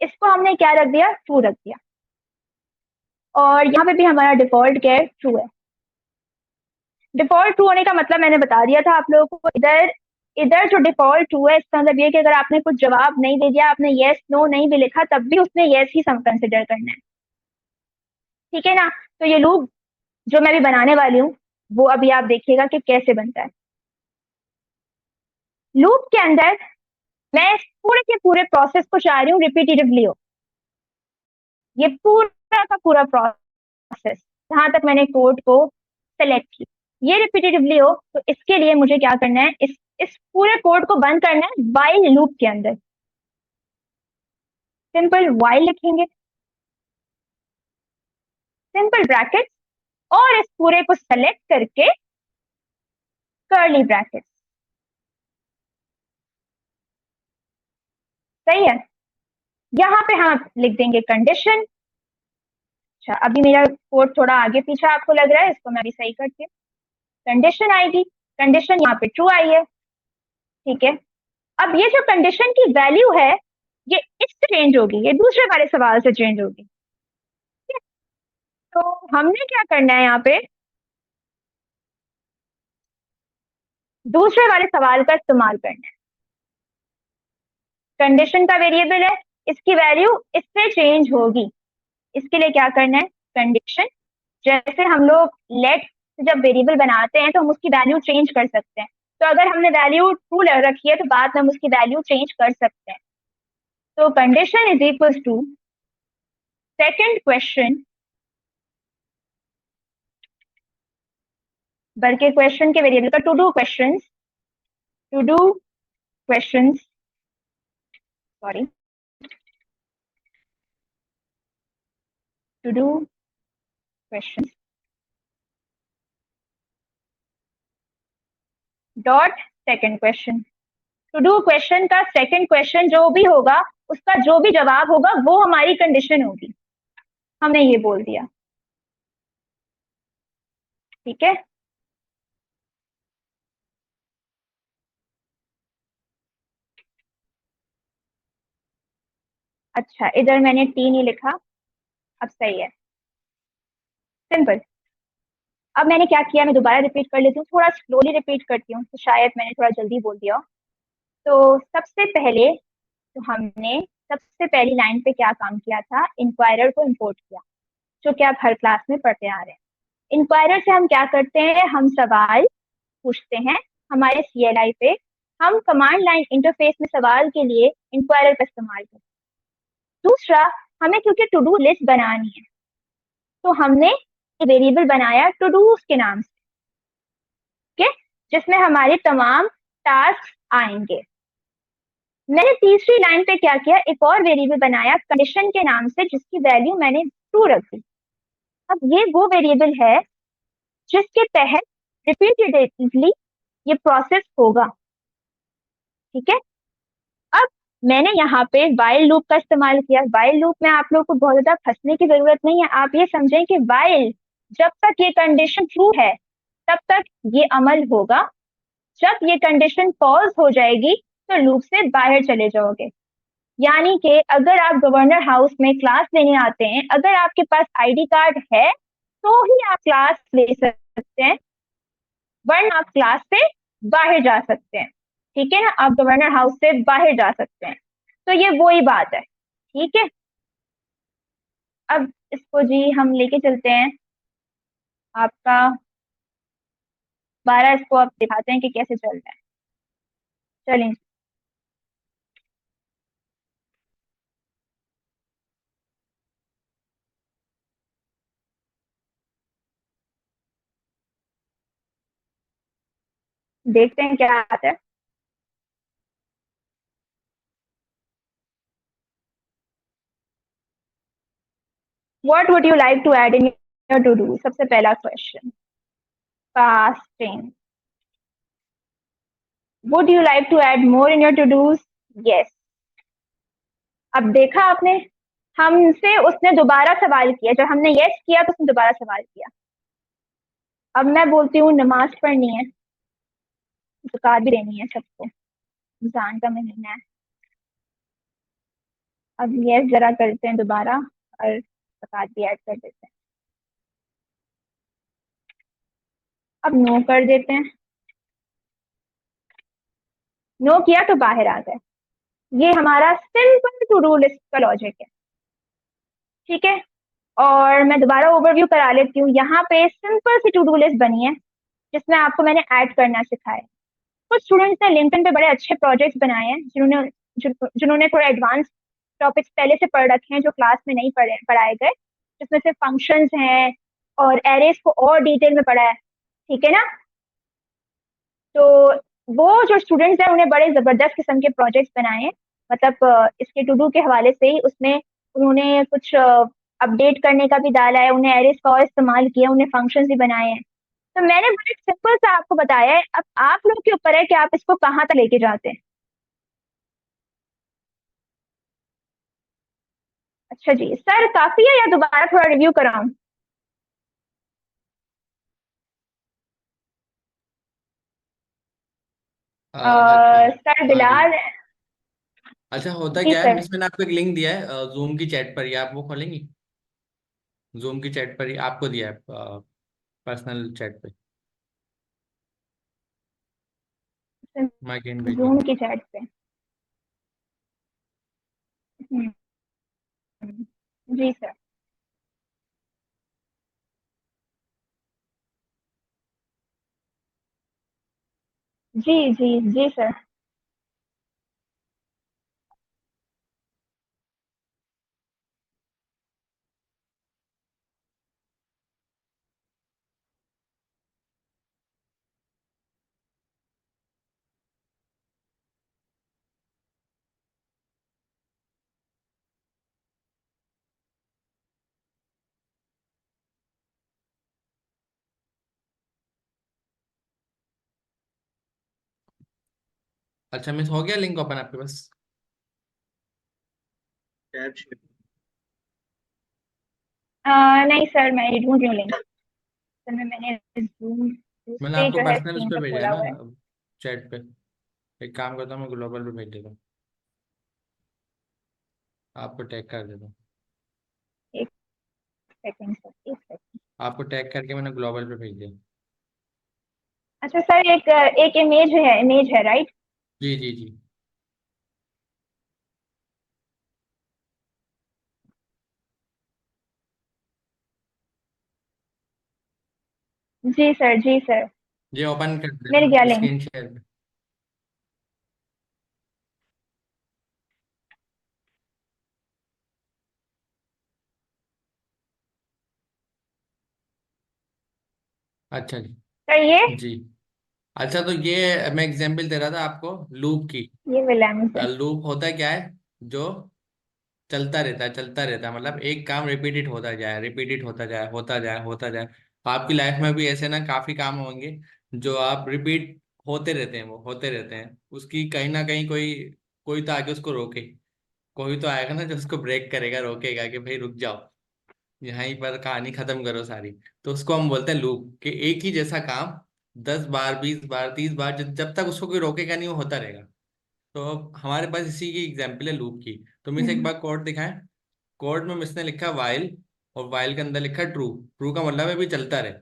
इसको हमने क्या रख दिया, ट्रू रख दिया। और यहाँ पे भी हमारा डिफॉल्ट क्या है, ट्रू है। डिफॉल्ट ट्रू होने का मतलब मैंने बता दिया था आप लोगों को। इधर इधर जो डिफॉल्ट ट्रू है, इसका मतलब ये कि अगर आपने कुछ जवाब नहीं दे दिया, आपने येस नो नहीं भी लिखा, तब भी उसने येस ही सम कंसिडर करना है, ठीक है ना। तो ये लूप जो मैं भी बनाने वाली हूँ वो अभी आप देखिएगा कि कैसे बनता है। लूप के अंदर मैं इस पूरे के पूरे प्रोसेस को चाह रही हूँ रिपीटेटिवली हो, ये पूरा का पूरा प्रोसेस जहां तक मैंने कोड को सेलेक्ट किया ये रिपीटेटिवली हो। तो इसके लिए मुझे क्या करना है, इस पूरे कोड को बंद करना है व्हाइल लूप के अंदर। सिंपल व्हाइल लिखेंगे, सिंपल ब्रैकेट, और इस पूरे को सेलेक्ट करके कर्ली ब्रैकेट। सही है। यहाँ पे हम लिख देंगे कंडीशन। अच्छा, अभी मेरा कोड थोड़ा आगे पीछे आपको लग रहा है, इसको मैं अभी सही करती हूँ। कंडीशन आएगी, कंडीशन यहाँ पे ट्रू आई है, ठीक है। अब ये जो कंडीशन की वैल्यू है ये इससे चेंज होगी, ये दूसरे वाले सवाल से चेंज होगी, ठीक है? तो हमने क्या करना है, यहाँ पे दूसरे वाले सवाल का इस्तेमाल करना है। कंडीशन का वेरिएबल है, इसकी वैल्यू इससे चेंज होगी। इसके लिए क्या करना है, कंडीशन, जैसे हम लोग लेट जब वेरिएबल बनाते हैं तो हम उसकी वैल्यू चेंज कर सकते हैं। तो अगर हमने वैल्यू ट्रू रखी है तो बाद में हम उसकी वैल्यू चेंज कर सकते हैं। तो condition is equal to second question, बल्कि क्वेश्चन के वेरिएबल का to do questions, sorry, to do questions dot second question. To do question का सेकंड क्वेश्चन जो भी होगा, उसका जो भी जवाब होगा वो हमारी कंडीशन होगी। हमने ये बोल दिया, ठीक है। अच्छा, इधर मैंने टी नहीं लिखा, अब सही है, सिंपल। अब मैंने क्या किया, मैं दोबारा रिपीट कर लेती हूँ, थोड़ा स्लोली रिपीट करती हूँ, तो शायद मैंने थोड़ा जल्दी बोल दिया। तो सबसे पहले तो हमने सबसे पहली लाइन पे क्या काम किया था, इंक्वायरर को इंपोर्ट किया, जो कि आप हर क्लास में पढ़ते आ रहे हैं। इंक्वायरर से हम क्या करते हैं, हम सवाल पूछते हैं हमारे CLI पे। हम कमांड लाइन इंटरफेस में सवाल के लिए इंक्वायरर का इस्तेमाल करते हैं। दूसरा, हमें क्योंकि टू डू लिस्ट बनानी है तो हमने वेरिएबल बनाया टू डू के नाम से, ठीक है, जिसमें हमारे तमाम टास्क आएंगे। मैंने तीसरी लाइन पे क्या किया, एक और वेरिएबल बनाया कंडीशन के नाम से, जिसकी वैल्यू मैंने ट्रू रख दी। अब ये वो वेरिएबल है जिसके तहत रिपीटेडली ये प्रोसेस होगा। ठीक है। अब मैंने यहाँ पे वाइल लूप का इस्तेमाल किया। वाइल लूप में आप लोग को बहुत ज्यादा फंसने की जरूरत नहीं है। आप ये समझें कि वाइल जब तक ये कंडीशन ट्रू है तब तक ये अमल होगा। जब ये कंडीशन फॉल्स हो जाएगी तो लूप से बाहर चले जाओगे। यानी कि अगर आप गवर्नर हाउस में क्लास लेने आते हैं, अगर आपके पास आईडी कार्ड है तो ही आप क्लास ले सकते हैं, वरना आप क्लास से बाहर जा सकते हैं। ठीक है ना, आप गवर्नर हाउस से बाहर जा सकते हैं। तो ये वही बात है। ठीक है। अब इसको जी हम लेके चलते हैं आपका 12। इसको आप दिखाते हैं कि कैसे चल रहा है। चलें। देखते हैं क्या आता है। What would you like to add in your to do? सबसे पहला question, fasting. Would you like to add more in your to do's? Yes. अब देखा आपने, हमसे उसने दोबारा सवाल किया। जब हमने यस किया तो उसने दोबारा सवाल किया। अब मैं बोलती हूँ नमाज पढ़नी है, ज़कात भी देनी है सबको, रमजान का महीना है। अब यस जरा करते हैं दोबारा और ज़कात भी ऐड कर देते हैं। अब नो कर देते हैं। नो किया तो बाहर आ गए। ये हमारा सिंपल टू डू लिस्ट का लॉजिक है। ठीक है। और मैं दोबारा ओवरव्यू करा लेती हूँ। यहाँ पे सिंपल सी टू डू लिस्ट बनी है जिसमें आपको मैंने ऐड करना सिखाया। कुछ स्टूडेंट्स ने लिंक्डइन पे बड़े अच्छे प्रोजेक्ट्स बनाए हैं जिन्होंने थोड़े एडवांस टॉपिक्स पहले से पढ़ रखे हैं जो क्लास में नहीं पढ़ाए गए, जिसमें से फंक्शंस हैं और एरेज को और डिटेल में पढ़ा है। ठीक है ना। तो वो जो स्टूडेंट्स हैं उन्हें बड़े जबरदस्त किस्म के प्रोजेक्ट्स बनाए हैं। मतलब इसके टू डू के हवाले से ही उसमें उन्होंने कुछ अपडेट करने का भी डाला है, उन्हें एरेज का और इस्तेमाल किया, उन्हें फंक्शंस भी बनाए हैं। तो मैंने बड़े सिंपल सा आपको बताया है। अब आप लोग के ऊपर है कि आप इसको कहाँ तक लेके जाते हैं। अच्छा जी सर, काफी है या दोबारा थोड़ा रिव्यू कराऊं? अच्छा। सर हाँ जी। बिलाल। अच्छा, होता जी क्या है, सर। मिस मैंने आपको एक लिंक दिया है जूम की चैट पर, ही आप वो खोलेंगी? जूम की चैट पर ही आपको दिया है, पर्सनल चैट पे। मैं अगेन भेज जूम दूंगा। की चैट पे। हम्म, जी सर। जी जी जी सर। अच्छा मिस, हो गया लिंक ओपन आपके पास? Tab share. नहीं सर, मैं ढूंढ रही हूँ लिंक। सर मैंने जूम मैंने दूसरे आपको जो है पर्सनल उस स्क्रीन पे पर भेजा है खोला ना, हुआ है। चैट पे। एक काम करता हूँ, मैं ग्लोबल पे भेज देता हूँ, आपको टैग कर देता हूँ। एक सेकंड सर, एक सेकंड। आपको टैग करके मैंने ग्लोबल पे भेज दिया। अच्छा सर, एक एक इमेज है राइट? जी जी जी। जी सर, जी सर। ये ओपन कर मिल गया देना लिंक। स्क्रीन शेयर पे। अच्छा जी। सर ये जी। अच्छा, तो ये मैं एग्जांपल दे रहा था आपको लूप की। विलियम्स है। लूप होता क्या है? जो चलता रहता है, मतलब एक काम रिपीटेड होता जाए, रिपीटेड होता जाए, होता जाए, होता जाए। आपकी लाइफ में भी ऐसे ना काफी काम होंगे जो आप रिपीट होते रहते हैं, वो होते रहते हैं। उसकी कहीं ना कहीं कोई कोई तो आके उसको रोके, कोई तो आएगा ना जो उसको ब्रेक करेगा, रोकेगा कि भाई रुक जाओ, यहीं पर कहानी खत्म करो सारी। तो उसको हम बोलते हैं लूप, कि एक ही जैसा काम 10 बार, 20 बार, 30 बार, जब तक उसको कोई रोकेगा नहीं वो होता रहेगा। तो हमारे पास इसी की एग्जाम्पल है लूप की। तो मिस एक हम्म, बार कोड दिखाएं। कोड में मिस ने लिखा वाइल, और वाइल के अंदर लिखा ट्रू। ट्रू का मतलब है भी चलता रहे।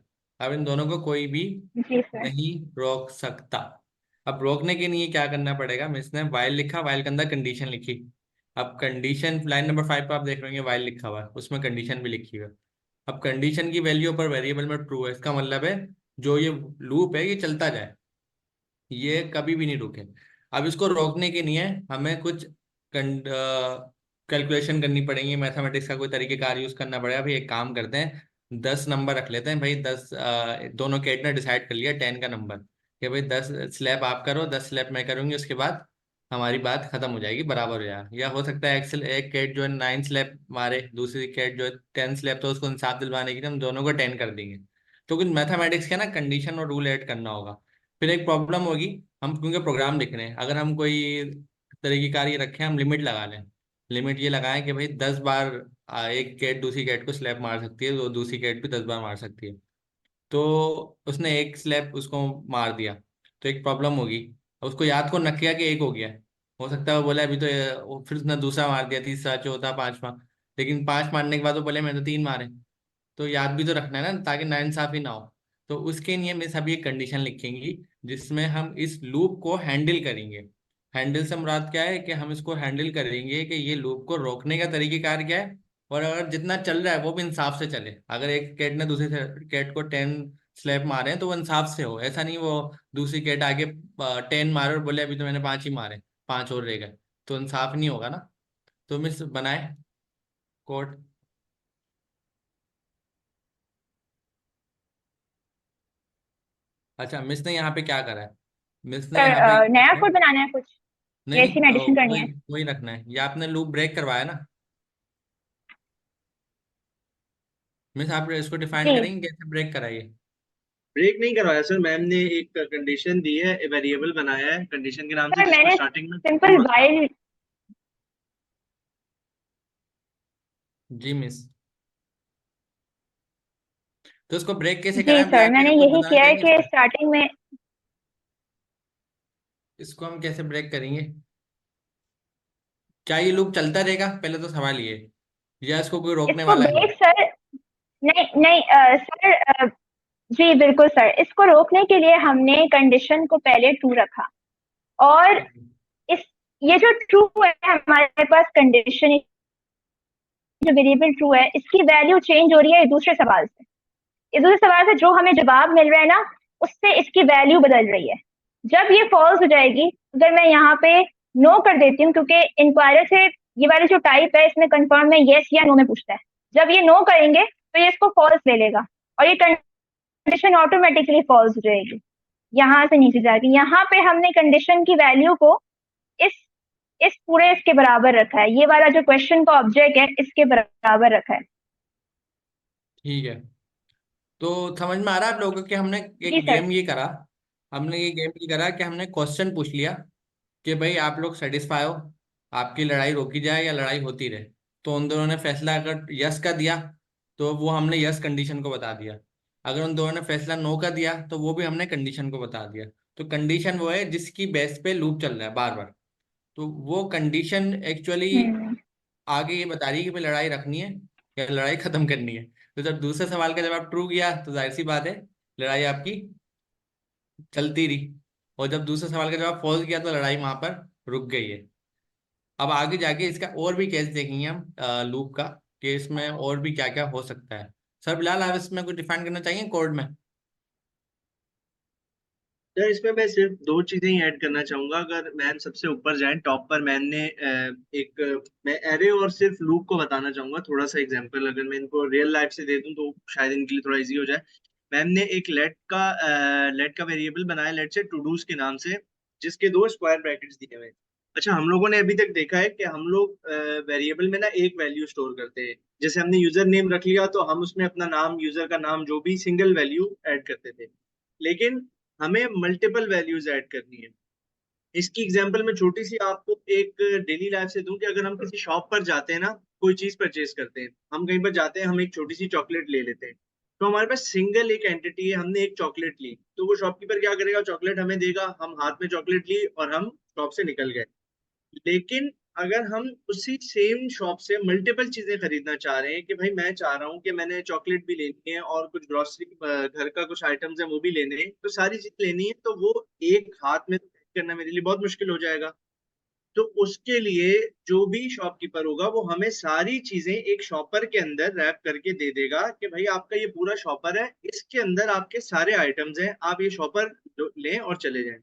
अब इन दोनों को कोई भी जी सर। नहीं रोक सकता। अब रोकने के लिए क्या करना पड़ेगा, मिस ने वाइल लिखा, वाइल के अंदर कंडीशन लिखी। अब कंडीशन लाइन नंबर 5 पर आप देख रहे होंगे वाइल लिखा हुआ है, उसमें कंडीशन भी लिखी हुई है। अब कंडीशन की वैल्यू पर वेरिएबल में ट्रू है, इसका मतलब है जो ये लूप है ये चलता जाए, ये कभी भी नहीं रुके। अब इसको रोकने के लिए हमें कुछ कैलकुलेशन करनी पड़ेगी, मैथमेटिक्स का कोई तरीकेकार यूज करना पड़ेगा। भाई एक काम करते हैं, 10 नंबर रख लेते हैं भाई। 10 दोनों कैट ने डिसाइड कर लिया 10 का नंबर, कि भाई 10 स्लैब आप करो, 10 स्लैब मैं करूंगी, उसके बाद हमारी बात खत्म हो जाएगी, बराबर हो जाएगा। या हो सकता है एक कैट जो है 9 स्लैब मारे, दूसरी कैट जो है 10 स्लैब, तो उसको इंसाफ दिलवाने के लिए हम दोनों को 10 कर देंगे। तो कुछ मैथमेटिक्स के ना कंडीशन और रूल ऐड करना होगा। फिर एक प्रॉब्लम होगी, हम क्योंकि प्रोग्राम लिख रहे हैं, अगर हम कोई तरीकेकार ये रखें, हम लिमिट लगा लें। लिमिट ये लगाएं कि भाई 10 बार एक कैट दूसरी कैट को स्लैप मार सकती है, तो दूसरी कैट भी 10 बार मार सकती है। तो उसने एक स्लैप उसको मार दिया, तो एक प्रॉब्लम होगी। अब उसको याद को न किया कि एक हो गया, हो सकता है वो बोले अभी तो फिर उसने दूसरा मार दिया, तीसरा, चौथा, पांचवा। लेकिन 5 मारने के बाद वो बोले मैंने तो 3 मारे। तो याद भी तो रखना है ना, ताकि नाइंसाफी ना हो। तो उसके लिए मैं सभी एक कंडीशन लिखेंगी, जिसमें हम इस लूप को हैंडल करेंगे। हैंडल से मुराद क्या है, कि हम इसको हैंडल करेंगे कि ये लूप को रोकने का तरीकेकार क्या है, और अगर जितना चल रहा है वो भी इंसाफ से चले। अगर एक कैट ने दूसरी कैट को 10 स्लैप मारे हैं तो वो इंसाफ से हो, ऐसा नहीं वो दूसरी कैट आगे 10 मारे और बोले अभी तो मैंने 5 ही मारे, 5 और रह गए, तो इंसाफ नहीं होगा ना। तो मिस बनाए कोड। अच्छा, मिस ने यहाँ पे क्या करा है, मिस ने सर यहाँ पे नया किया है। कोड बनाना है कुछ, नहीं या नहीं, ऐसी मेडिसिन करनी वही है? वही रखना है, ये आपने लूप ब्रेक करवाया ना। मिस आप इसको डिफाइन जी करेंगे कैसे ब्रेक कराइए। ब्रेक नहीं करवाया सर, मैम ने एक कंडीशन दी है, वेरिएबल बनाया है कंडीशन के नाम से, सर, जिसको मैंने स्टार्टिंग में सिंपल ट्रू रखा। वाइल। जी मिस, तो इसको ब्रेक कैसे जी कराएं, सर, ब्लैक मैंने कुछ यही बताना किया है चाहेंगे कि इसमें। स्टार्टिंग में इसको हम कैसे ब्रेक करेंगे, क्या ये लूप चलता रहेगा, पहले तो सवाल ये है, या इसको कोई रोकने इसको वाला है। ब्रेक सर, नहीं नहीं सर, जी बिल्कुल सर, इसको रोकने के लिए हमने कंडीशन को पहले ट्रू रखा, और ठीक है। इस ये जो ट्रू है हमारे पास कंडीशन, जो वेरिएबल ट्रू है, इसकी वैल्यू चेंज हो रही है दूसरे सवाल से। इस दूसरे सवाल से जो हमें जवाब मिल रहा है ना, उससे इसकी वैल्यू बदल रही है। जब ये फॉल्स हो जाएगी, अगर मैं यहाँ पे नो कर देती हूँ, क्योंकि इंक्वायरर से ये वाली जो टाइप है इसमें कंफर्म में यस या नो में पूछता है। जब ये नो करेंगे तो ये इसको फॉल्स ले लेगा, और ये कंडीशन ऑटोमेटिकली फॉल्स हो जाएगी, यहाँ से नीचे जाएगी। यहाँ पे हमने कंडीशन की वैल्यू को इस इस पूरे इसके बराबर रखा है, ये वाला जो क्वेश्चन का ऑब्जेक्ट है इसके बराबर रखा है। ठीक है, तो समझ में आ रहा है आप लोगों को कि हमने जी एक सर। गेम ये करा। हमने ये गेम ये करा कि हमने क्वेश्चन पूछ लिया कि भाई आप लोग सेटिस्फाई हो, आपकी लड़ाई रोकी जाए या लड़ाई होती रहे। तो उन दोनों ने फैसला अगर यस का दिया, तो वो हमने यस कंडीशन को बता दिया। अगर उन दोनों ने फैसला नो का दिया, तो वो भी हमने कंडीशन को बता दिया। तो कंडीशन वो है जिसकी बेस पे लूप चल रहा है बार बार। तो वो कंडीशन एक्चुअली हम्म। आगे ये बता रही है कि भाई लड़ाई रखनी है या लड़ाई खत्म करनी है। तो जब दूसरे सवाल का जवाब ट्रू गया, तो जाहिर सी बात है लड़ाई आपकी चलती रही। और जब दूसरे सवाल का जवाब फॉल्स गया, तो लड़ाई वहां पर रुक गई है। अब आगे जाके इसका और भी केस देखेंगे हम लूप का, कि इसमें और भी क्या क्या हो सकता है। सर बिलाल, आप इसमें कुछ डिफाइन करना चाहिए कोड में। तो इसमें मैं सिर्फ दो चीजें ही ऐड करना चाहूंगा। अगर मैम सबसे ऊपर जाएं टॉप पर, मैम ने मैं एरे और सिर्फ लूप को बताना चाहूंगा थोड़ा सा एग्जांपल, अगर मैं इनको रियल लाइफ से दे दूं तो शायद इनके लिए थोड़ा इजी हो जाए। मैम ने एक लेट का वेरिएबल बनाया, लेट से टू डूज के नाम से, जिसके दो स्क्वायर ब्रैकेट्स दिए हुए हैं। अच्छा, हम लोगों ने अभी तक देखा है कि हम लोग वेरिएबल में ना एक वैल्यू स्टोर करते हैं। जैसे हमने यूजर नेम रख लिया तो हम उसमें अपना नाम, यूजर का नाम, जो भी सिंगल वैल्यू ऐड करते थे। लेकिन हमें मल्टीपल वैल्यूज ऐड करनी है। इसकी एग्जांपल मैं छोटी सी आपको एक डेली लाइफ से दूं कि अगर हम किसी शॉप पर जाते हैं ना, कोई चीज परचेज करते हैं, हम कहीं पर जाते हैं, हम एक छोटी सी चॉकलेट ले लेते हैं। तो हमारे पास सिंगल एक एंटिटी है, हमने एक चॉकलेट ली, तो वो शॉपकीपर क्या करेगा, चॉकलेट हमें देगा, हम हाथ में चॉकलेट ली और हम शॉप से निकल गए। लेकिन अगर हम उसी सेम शॉप से मल्टीपल चीजें खरीदना चाह रहे हैं कि भाई मैं चाह रहा हूँ कि मैंने चॉकलेट भी लेनी है और कुछ ग्रोसरी, घर का कुछ आइटम्स है वो भी लेने हैं, तो सारी चीज लेनी है, तो वो एक हाथ में करना मेरे लिए बहुत मुश्किल हो जाएगा। तो उसके लिए जो भी शॉपकीपर होगा वो हमें सारी चीजें एक शॉपर के अंदर रैप करके दे देगा कि भाई आपका ये पूरा शॉपर है, इसके अंदर आपके सारे आइटम्स हैं, आप ये शॉपर लें और चले जाएं।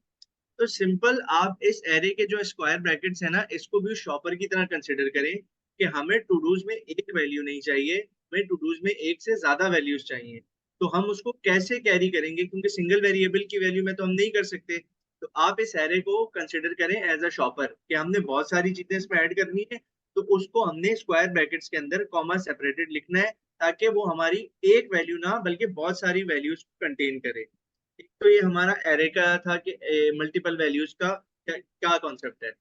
तो सिंपल आप इस एरे के जो स्क्वायर ब्रैकेट्स है ना, इसको भी शॉपर की तरह कंसिडर करें कि हमें टू डूज में एक वैल्यू नहीं चाहिए, हमें टू डूज में एक से ज्यादा वैल्यूज चाहिए। तो हम उसको कैसे कैरी करेंगे, क्योंकि सिंगल वेरिएबल की वैल्यू में तो हम नहीं कर सकते। तो आप इस एरे को कंसिडर करें एज अ शॉपर कि हमने बहुत सारी चीजें इसमें ऐड करनी है, तो उसको हमने स्क्वायर ब्रैकेट्स के अंदर कॉमा सेपरेटेड लिखना है, ताकि वो हमारी एक वैल्यू ना बल्कि बहुत सारी वैल्यूज कंटेन करे। एक तो ये हमारा एरे का था कि मल्टीपल वैल्यूज का क्या क्या कॉन्सेप्ट है।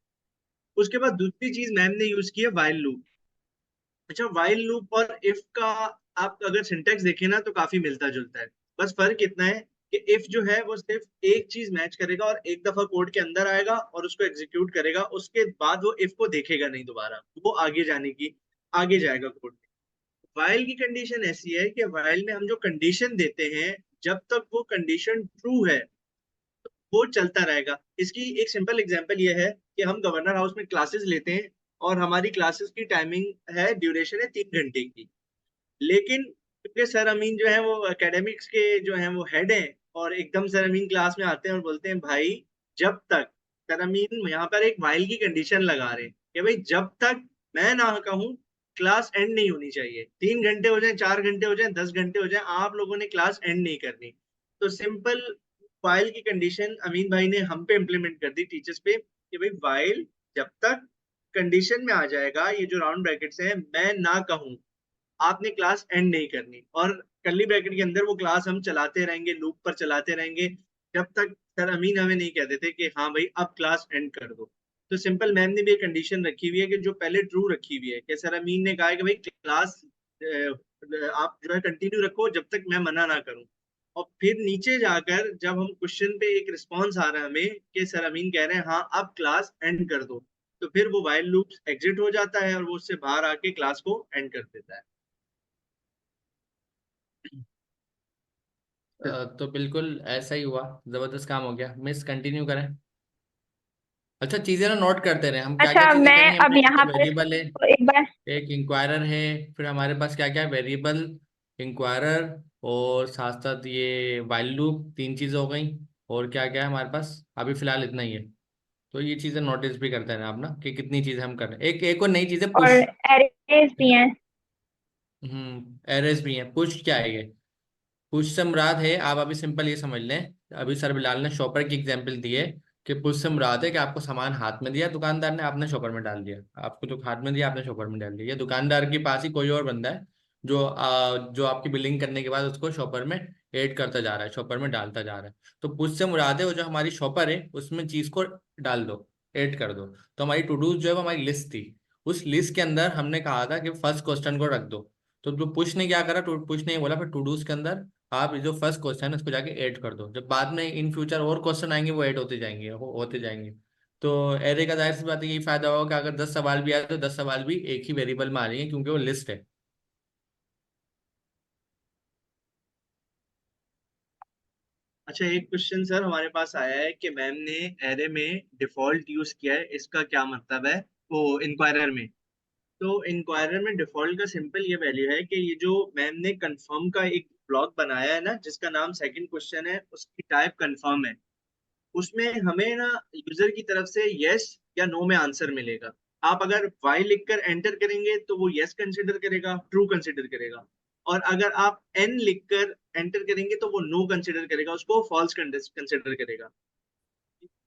उसके बाद दूसरी चीज मैम ने यूज की है वाइल लूप। अच्छा, वाइल लूप और इफ का आप अगर सिंटेक्स देखें ना तो काफी मिलता जुलता है। बस फर्क इतना है कि इफ जो है वो सिर्फ एक चीज मैच करेगा और एक दफा कोड के अंदर आएगा और उसको एग्जीक्यूट करेगा, उसके बाद वो इफ को देखेगा नहीं दोबारा, वो आगे जाने की आगे जाएगा कोड। वाइल की कंडीशन ऐसी है कि वाइल में हम जो कंडीशन देते हैं, जब तक वो कंडीशन ट्रू है वो चलता रहेगा। इसकी एक सिंपल एग्जांपल ये है कि हम गवर्नर हाउस में क्लासेस लेते हैं और हमारी क्लासेस की टाइमिंग है, ड्यूरेशन है 3 घंटे की। लेकिन क्योंकि सर अमीन जो है वो एकेडमिक्स के जो है वो हेड हैं, और एकदम सर अमीन क्लास में आते हैं और बोलते हैं भाई, जब तक, सर अमीन यहाँ पर एक वाइल की कंडीशन लगा रहे हैं कि भाई जब तक मैं ना कहूँ क्लास एंड नहीं होनी चाहिए। 3 घंटे हो जाए, 4 घंटे हो जाए, 10 घंटे हो जाए, आप लोगों ने क्लास एंड नहीं करनी। तो सिंपल वाइल की कंडीशन अमीन भाई ने हम पे इम्प्लीमेंट कर दी, टीचर्स पे, कि भाई वाइल जब तक कंडीशन में आ जाएगा, ये जो राउंड ब्रैकेट्स हैं, मैं ना कहूँ, आपने क्लास एंड नहीं करनी। और कर्ली ब्रैकेट के अंदर वो क्लास हम चलाते रहेंगे, लूप पर चलाते रहेंगे, जब तक सर अमीन हमें नहीं कह देते कि हाँ भाई अब क्लास एंड कर दो। तो सिंपल मैम ने भी एक कंडीशन रखी हुई है कि जो पहले ट्रू रखी हुई है कि सर अमीन ने कहा है कि भाई क्लास आप जो है कंटिन्यू रखो जब तक मैं मना ना करूं। और फिर नीचे जाकर जब हम क्वेश्चन पे एक रिस्पॉन्स आ रहा है हमें कि सर अमीन कह रहे हैं हाँ अब क्लास एंड कर दो, तो फिर वो वाइल लूप एग्जिट हो जाता है और वो उससे बाहर आके क्लास को एंड कर देता है। तो बिल्कुल ऐसा ही हुआ, जबरदस्त काम हो गया। मिस कंटिन्यू करें। अच्छा, चीजें ना नोट करते रहे, हम क्या क्या अच्छा, चीजें मैं करेंगे। अब हमारे पास यहाँ तो पर वेरिएबल है, इसको एक बार। एक इंक्वायरर है, फिर हमारे पास क्या क्या है, वेरिएबल, इंक्वायरर, और साथ साथ ये वाइल लूप, 3 चीजें हो गई। और क्या क्या है हमारे पास, अभी फिलहाल इतना ही है। तो ये चीजें नोटिस भी करते हैं आप ना कि कितनी चीजें हम कर रहे हैं। एक एक और नई चीज है, और पुश। एरेज भी हैं। एरएस भी है। पुश क्या है ये? पुश से मुराद है, आप अभी सिंपल ये समझ लें, अभी सर बिलाल ने शॉपर की एग्जांपल दी है कि पुश से मुराद है कि आपको सामान हाथ में दिया दुकानदार ने, आपने शॉपर में डाल दिया। आपको तो हाथ में दिया, आपने शॉपर में डाल दिया। या दुकानदार के पास ही कोई और बंदा है जो जो आपकी बिलिंग करने के बाद उसको शॉपर में ऐड करता जा रहा है, शॉपर में डालता जा रहा है। तो पुश से मुराद है वो जो हमारी शॉपर है उसमें चीज को डाल दो, ऐड कर दो। तो हमारी टू डू जो है वो हमारी लिस्ट थी, उस लिस्ट के अंदर हमने कहा था कि फर्स्ट क्वेश्चन को रख दो। तो जो पुश ने क्या करा, पुश ने बोला फिर टू डूज के अंदर आप ये जो फर्स्ट क्वेश्चन है उसको जाके ऐड कर दो। जब बाद में इन फ्यूचर और क्वेश्चन आएंगे वो ऐड होते जाएंगे, होते जाएंगे। तो एरे का जाहिर सी बात है यही फायदा होगा कि अगर 10 सवाल भी आए तो 10 सवाल भी एक ही वेरिएबल में आ रही है, क्योंकि वो लिस्ट है। अच्छा, एक क्वेश्चन सर हमारे पास आया है कि मैम ने एरे में डिफॉल्ट यूज किया है, इसका क्या मतलब है, वो इंक्वायरर में। तो इंक्वायरर में डिफॉल्ट का सिंपल ये वैल्यू है कि ये जो मैम ने कंफर्म का एक ब्लॉक बनाया है ना, जिसका नाम सेकंड क्वेश्चन है, उसकी टाइप कंफर्म है। उसमें हमें ना यूजर की तरफ से यस या नो में आंसर मिलेगा। आप अगर वाई लिखकर एंटर करेंगे तो वो यस कंसिडर करेगा, ट्रू कंसिडर करेगा। और अगर आप एन लिखकर एंटर करेंगे तो वो नो कंसिडर करेगा, उसको फॉल्स कंसिडर करेगा।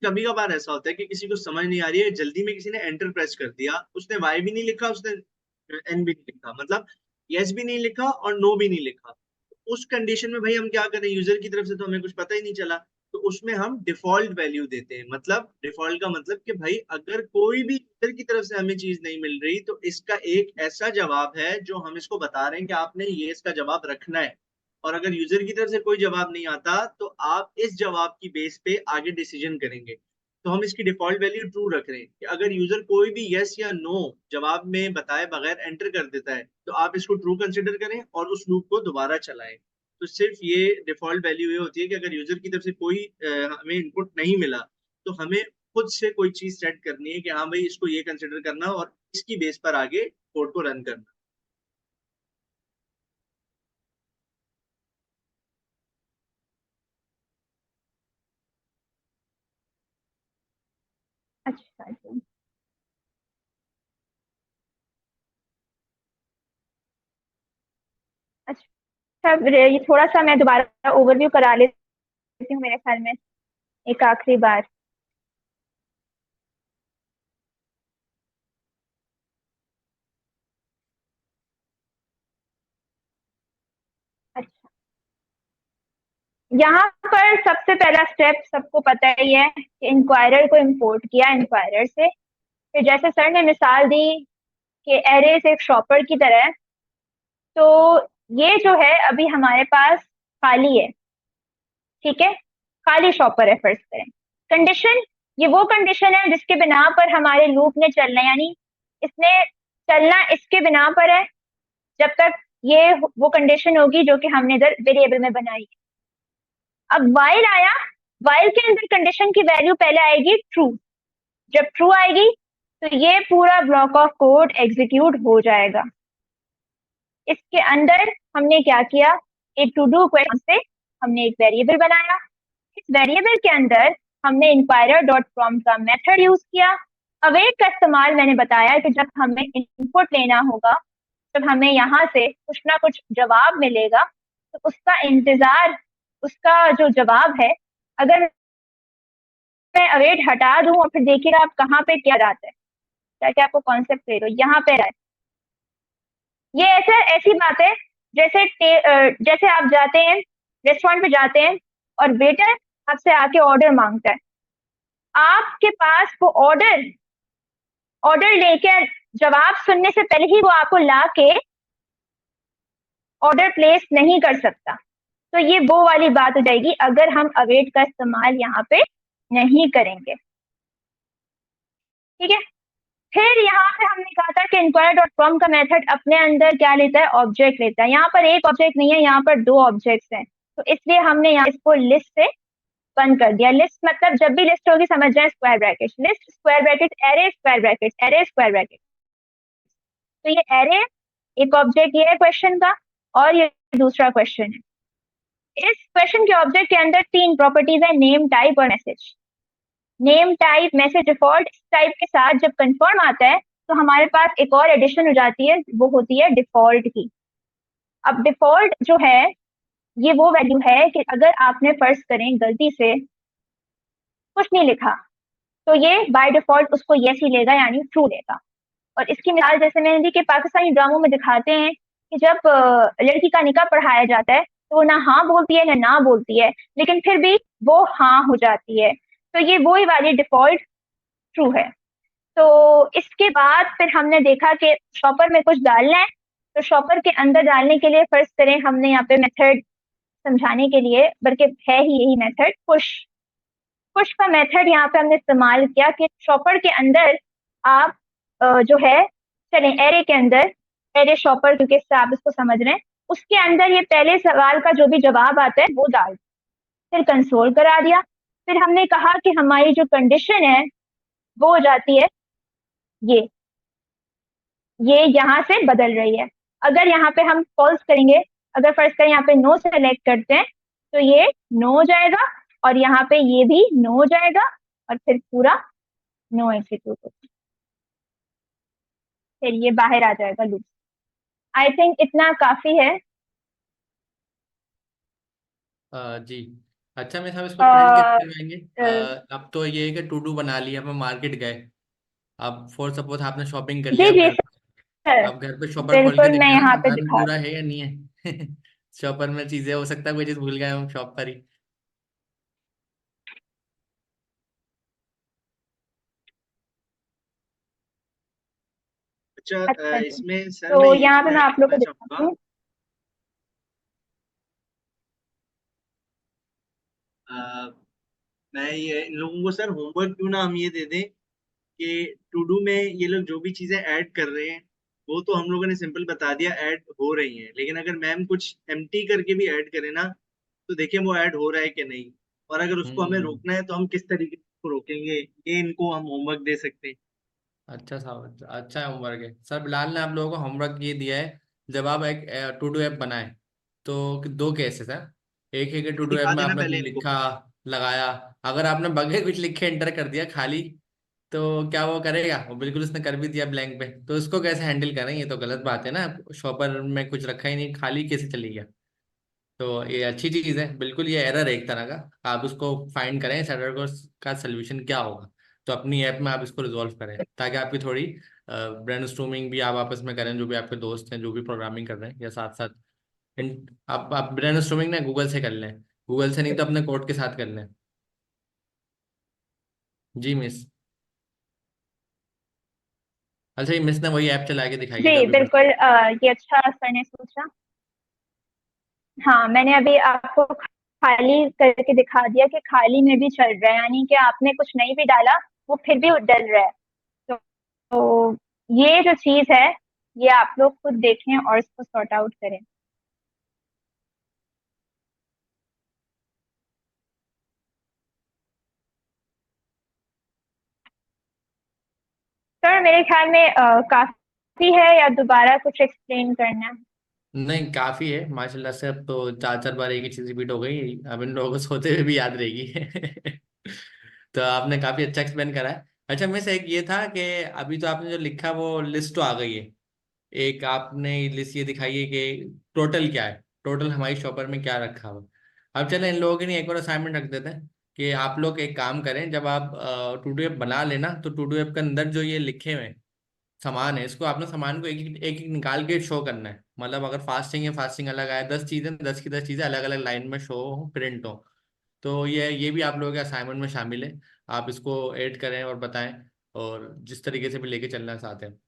कभी कभार ऐसा होता है कि किसी को समझ नहीं आ रही है, जल्दी में किसी ने एंटर प्रेस कर दिया, उसने वाई भी नहीं लिखा, उसने एन भी नहीं लिखा, मतलब यस भी नहीं लिखा और नो भी नहीं लिखा। उस कंडीशन में भाई हम क्या करें, यूजर की तरफ से तो हमें कुछ पता ही नहीं चला। तो उसमें हम डिफॉल्ट वैल्यू देते हैं। मतलब डिफॉल्ट का मतलब कि भाई अगर कोई भी यूजर की तरफ से हमें चीज नहीं मिल रही तो इसका एक ऐसा जवाब है जो हम इसको बता रहे हैं कि आपने ये इसका जवाब रखना है। और अगर यूजर की तरफ से कोई जवाब नहीं आता तो आप इस जवाब की बेस पे आगे डिसीजन करेंगे। तो हम इसकी डिफॉल्ट वैल्यू ट्रू रख रहे हैं कि अगर यूजर कोई भी यस या नो जवाब में बताए बगैर एंटर कर देता है तो आप इसको ट्रू कंसिडर करें और उस लूप को दोबारा चलाएं। तो सिर्फ ये डिफॉल्ट वैल्यू ये होती है कि अगर यूजर की तरफ से कोई हमें इनपुट नहीं मिला तो हमें खुद से कोई चीज सेट करनी है कि हाँ भाई इसको ये कंसिडर करना और इसकी बेस पर आगे कोड को रन करना। अच्छा जी। अच्छा, ये थोड़ा सा मैं दोबारा ओवरव्यू करा लेती हूँ मेरे ख्याल में, एक आखिरी बार। अच्छा, यहाँ पर सबसे पहला स्टेप सबको पता ही है कि इंक्वायरर को इंपोर्ट किया इंक्वायरर से। फिर जैसे सर ने मिसाल दी कि एरेस एक शॉपर की तरह है, तो ये जो है अभी हमारे पास खाली है, ठीक है, खाली शॉपर है फर्ज करें। कंडीशन, ये वो कंडीशन है जिसके बिना पर हमारे लूप ने चलना, यानी इसने चलना इसके बिना पर है जब तक ये वो कंडीशन होगी जो कि हमने इधर वेरिएबल में बनाई है। अब वाइल आया, वाइल के अंदर कंडीशन की वैल्यू पहले आएगी ट्रू। जब ट्रू आएगी तो ये पूरा ब्लॉक ऑफ कोड एग्जीक्यूट हो जाएगा। इसके अंदर हमने क्या किया, एक टू डू क्वेश्चन से हमने एक वेरिएबल बनाया। इस वेरिएबल के अंदर हमने इंक्वायरर डॉट प्रॉम्प्ट का मेथड यूज किया। अवेट का इस्तेमाल मैंने बताया कि जब हमें इनपुट लेना होगा, जब हमें यहाँ से कुछ ना कुछ जवाब मिलेगा तो उसका इंतजार, उसका जो जवाब है, अगर मैं अवेट हटा दूं और फिर देखिएगा आप कहाँ पे क्या आता है, ताकि आपको कॉन्सेप्ट क्लियर हो। यहाँ पे रहा है, ये ऐसा ऐसी बात है जैसे जैसे आप जाते हैं, रेस्टोरेंट पे जाते हैं और वेटर आपसे आके ऑर्डर मांगता है। आपके पास वो ऑर्डर ऑर्डर लेकर जवाब सुनने से पहले ही वो आपको ला के ऑर्डर प्लेस नहीं कर सकता। तो ये वो वाली बात हो जाएगी अगर हम अवेट का इस्तेमाल यहाँ पे नहीं करेंगे, ठीक है। फिर यहाँ पे हमने कहा था कि इंक्वायर डॉट फ्रॉम का मेथड अपने अंदर क्या लेता है, ऑब्जेक्ट लेता है। यहाँ पर एक ऑब्जेक्ट नहीं है, यहाँ पर दो ऑब्जेक्ट्स हैं, तो इसलिए हमने यहाँ इसको लिस्ट से बंद कर दिया। लिस्ट मतलब जब भी लिस्ट होगी समझ जाए square bracket, list square bracket, array square bracket, array square bracket. तो ये एरे एक ऑब्जेक्ट ये है क्वेश्चन का, और ये दूसरा क्वेश्चन है। इस क्वेश्चन के ऑब्जेक्ट के अंदर तीन प्रॉपर्टीज है, नेम, टाइप और message. Name, type, message, default. इस टाइप के साथ जब कंफर्म आता है तो हमारे पास एक और एडिशन हो जाती है, वो होती है डिफॉल्ट की। अब डिफॉल्ट जो है ये वो वैल्यू है कि अगर आपने फर्ज करें गलती से कुछ नहीं लिखा तो ये बाय डिफॉल्ट उसको यस ही लेगा, यानी ट्रू लेगा। और इसकी मिसाल जैसे मैंने दी कि पाकिस्तानी ड्रामों में दिखाते हैं कि जब लड़की का निकाह पढ़ाया जाता है तो वो ना हाँ बोलती है ना बोलती है, लेकिन फिर भी वो हाँ हो जाती है। तो ये वही वाली डिफॉल्ट ट्रू है। तो इसके बाद फिर हमने देखा कि शॉपर में कुछ डालना है, तो शॉपर के अंदर डालने के लिए फर्ज करें हमने यहाँ पे मेथड समझाने के लिए, बल्कि है ही यही मेथड, पुश। पुश का मेथड यहाँ पे हमने इस्तेमाल किया कि शॉपर के अंदर आप जो है, चलें एरे के अंदर, एरे शॉपर क्योंकि इससे आप इसको समझ रहे हैं, उसके अंदर ये पहले सवाल का जो भी जवाब आता है वो डाल, फिर कंसोल करा दिया। फिर हमने कहा कि हमारी जो कंडीशन है वो हो जाती है ये ये यहाँ से बदल रही है। अगर यहाँ पे हम फॉल्स करेंगे, अगर फर्स्ट करें यहाँ पे नो सेलेक्ट करते हैं तो ये नो हो जाएगा, और यहाँ पे ये भी नो हो जाएगा, और फिर पूरा नो एग्जीक्यूट होगा, फिर ये बाहर आ जाएगा लूप। आई थिंक इतना काफी है। जी अच्छा मिस, हम इसको प्रिंट कैसे अ, करवाएंगे? अ, अब तो ये है कि टू डू बना लिया, हम मार्केट गए, अब फॉर सपोज आपने शॉपिंग कर जी लिया, अब जी घर, सर, अब घर पे शॉपर खोल के बिल्कुल मैं देखना ना यहाँ पे सामान दिखा पूरा रही है या नहीं है। शॉपर में चीजें, हो सकता है कोई चीज भूल गए हम शॉप पर ही। अच्छा, अच्छा जी, इसमें सर मैं तो ये यहाँ चीज पे मैं ऐड आप लोग को करना दिखाती चाहूंगा। हूँ। अ, मैं ये इन लोगों को सर होमवर्क क्यों ना हम ये दे दें कि टू डू में ये लोग जो भी चीजें ऐड कर रहे हैं वो तो हम लोगों ने सिंपल बता दिया ऐड हो रही हैं, लेकिन अगर मैम कुछ एम्प्टी करके भी ऐड करें ना तो देखिए वो ऐड हो रहा है कि नहीं, और अगर उसको हमें हम्म। रोकना है तो हम किस तरीके से उसको रोकेंगे, ये इनको हम होमवर्क दे सकते हैं। अच्छा साहब, अच्छा होमवर्क है सर। बिलाल ने आप लोगों को होमवर्क ये दिया है, जब आप एक टू डू ऐप बनाए तो दो केसेस है। एक है कि टू डू ऐप दिखा में देना आपने कुछ पहले इनको। लिखा, लगाया, अगर आपने बगैर कुछ लिखे एंटर कर दिया खाली, तो क्या वो करेगा? वो बिल्कुल उसने कर भी दिया ब्लैंक पे, तो उसको कैसे हैंडल करें? ये तो गलत बात है ना, शॉपर में कुछ रखा ही नहीं, खाली कैसे चली गया? तो ये अच्छी चीज है, बिल्कुल ये एरर है एक तरह का, आप उसको फाइंड करें इस एरर को, का सोल्यूशन क्या होगा, तो अपनी ऐप में आप इसको रिजॉल्व करें, ताकि आपकी थोड़ी ब्रेनस्टॉर्मिंग भी आप आपस में करें, जो भी आपके दोस्त हैं जो भी प्रोग्रामिंग कर रहे हैं, या साथ साथ आप ब्रेनस्टॉर्मिंग ना गूगल से कर लें, गूगल से नहीं तो अपने कोड के साथ कर लें। जी मिस। अच्छा, ये मिस ने वही ऐप चला के दिखाई है जो जी अभी बता। बिल्कुल, ये अच्छा सर ने सोचा। हाँ, मैंने अभी आपको खाली करके दिखा दिया कि खाली में भी चल रहा है, यानी कि आपने कुछ नहीं भी डाला वो फिर भी डल रहा है। तो, तो ये जो चीज है, ये आप लोग खुद देखें और इसको सॉर्ट आउट करें। सर मेरे ख्याल में काफी है, या दोबारा कुछ एक्सप्लेन करना है? नहीं, काफी है माशाल्लाह से, अब तो चार चार बार एक ही चीज रिपीट हो गई, अब इन लोगों को सोते हुए भी याद रहेगी। तो आपने काफी अच्छा एक्सप्लेन करा है। अच्छा मिस, एक ये था कि अभी तो आपने जो लिखा वो लिस्ट तो आ गई है, एक आपने लिस्ट ये दिखाई है कि टोटल क्या है, टोटल हमारी शॉपर में क्या रखा हुआ। अब चले इन लोगों के लिए एक और असाइनमेंट रख देते हैं कि आप लोग एक काम करें, जब आप टू डू ऐप बना लेना तो टू डू ऐप के अंदर जो ये लिखे हुए हैं सामान है, इसको आपने सामान को एक एक निकाल के शो करना है, मतलब अगर फास्टिंग है फास्टिंग अलग आए, 10 चीजें 10 की 10 चीजें अलग अलग लाइन में शो हो, प्रिंट हो। तो ये भी आप लोगों के असाइनमेंट में शामिल है, आप इसको ऐड करें और बताएं, और जिस तरीके से भी लेके चलना चाहते हैं।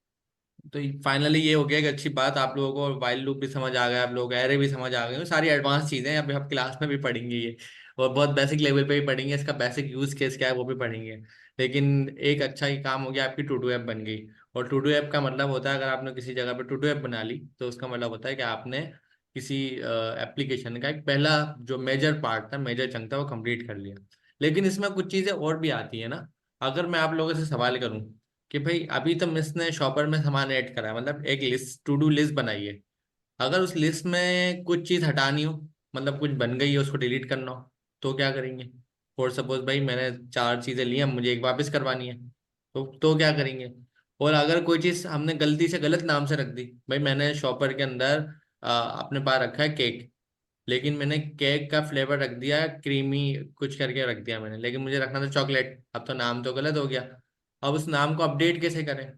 तो फाइनली ये हो गया कि अच्छी बात, आप लोगों को वाइल लूप भी समझ आ गया, आप लोग एरे भी समझ आ गए, तो सारी एडवांस चीजें हैं, अभी हम क्लास में भी पढ़ेंगे ये, और बहुत बेसिक लेवल पे भी पढ़ेंगे, इसका बेसिक यूज केस क्या है वो भी पढ़ेंगे। लेकिन एक अच्छा ही काम हो गया, आपकी टू डू ऐप बन गई। और टू डू ऐप का मतलब होता है, अगर आपने किसी जगह पे टू डू ऐप बना ली तो उसका मतलब होता है कि आपने किसी एप्लीकेशन का एक पहला जो मेजर पार्ट था, मेजर चंक था, वो कंप्लीट कर लिया। लेकिन इसमें कुछ चीजें और भी आती है ना। अगर मैं आप लोगों से सवाल करूं कि भाई अभी तो मिस ने शॉपर में सामान ऐड करा है, मतलब एक लिस्ट, टू डू लिस्ट बनाई है, अगर उस लिस्ट में कुछ चीज हटानी हो, मतलब कुछ बन गई है उसको डिलीट करना हो, तो क्या करेंगे? फॉर सपोज भाई मैंने 4 चीजें ली हैं, मुझे एक वापस करवानी है, तो क्या करेंगे? और अगर कोई चीज हमने गलती से गलत नाम से रख दी, भाई मैंने शॉपर के अंदर अपने पास रखा है केक, लेकिन मैंने केक का फ्लेवर रख दिया क्रीमी कुछ करके रख दिया मैंने, लेकिन मुझे रखना था चॉकलेट, अब तो नाम तो गलत हो गया। अब उस नाम को अपडेट कैसे करें?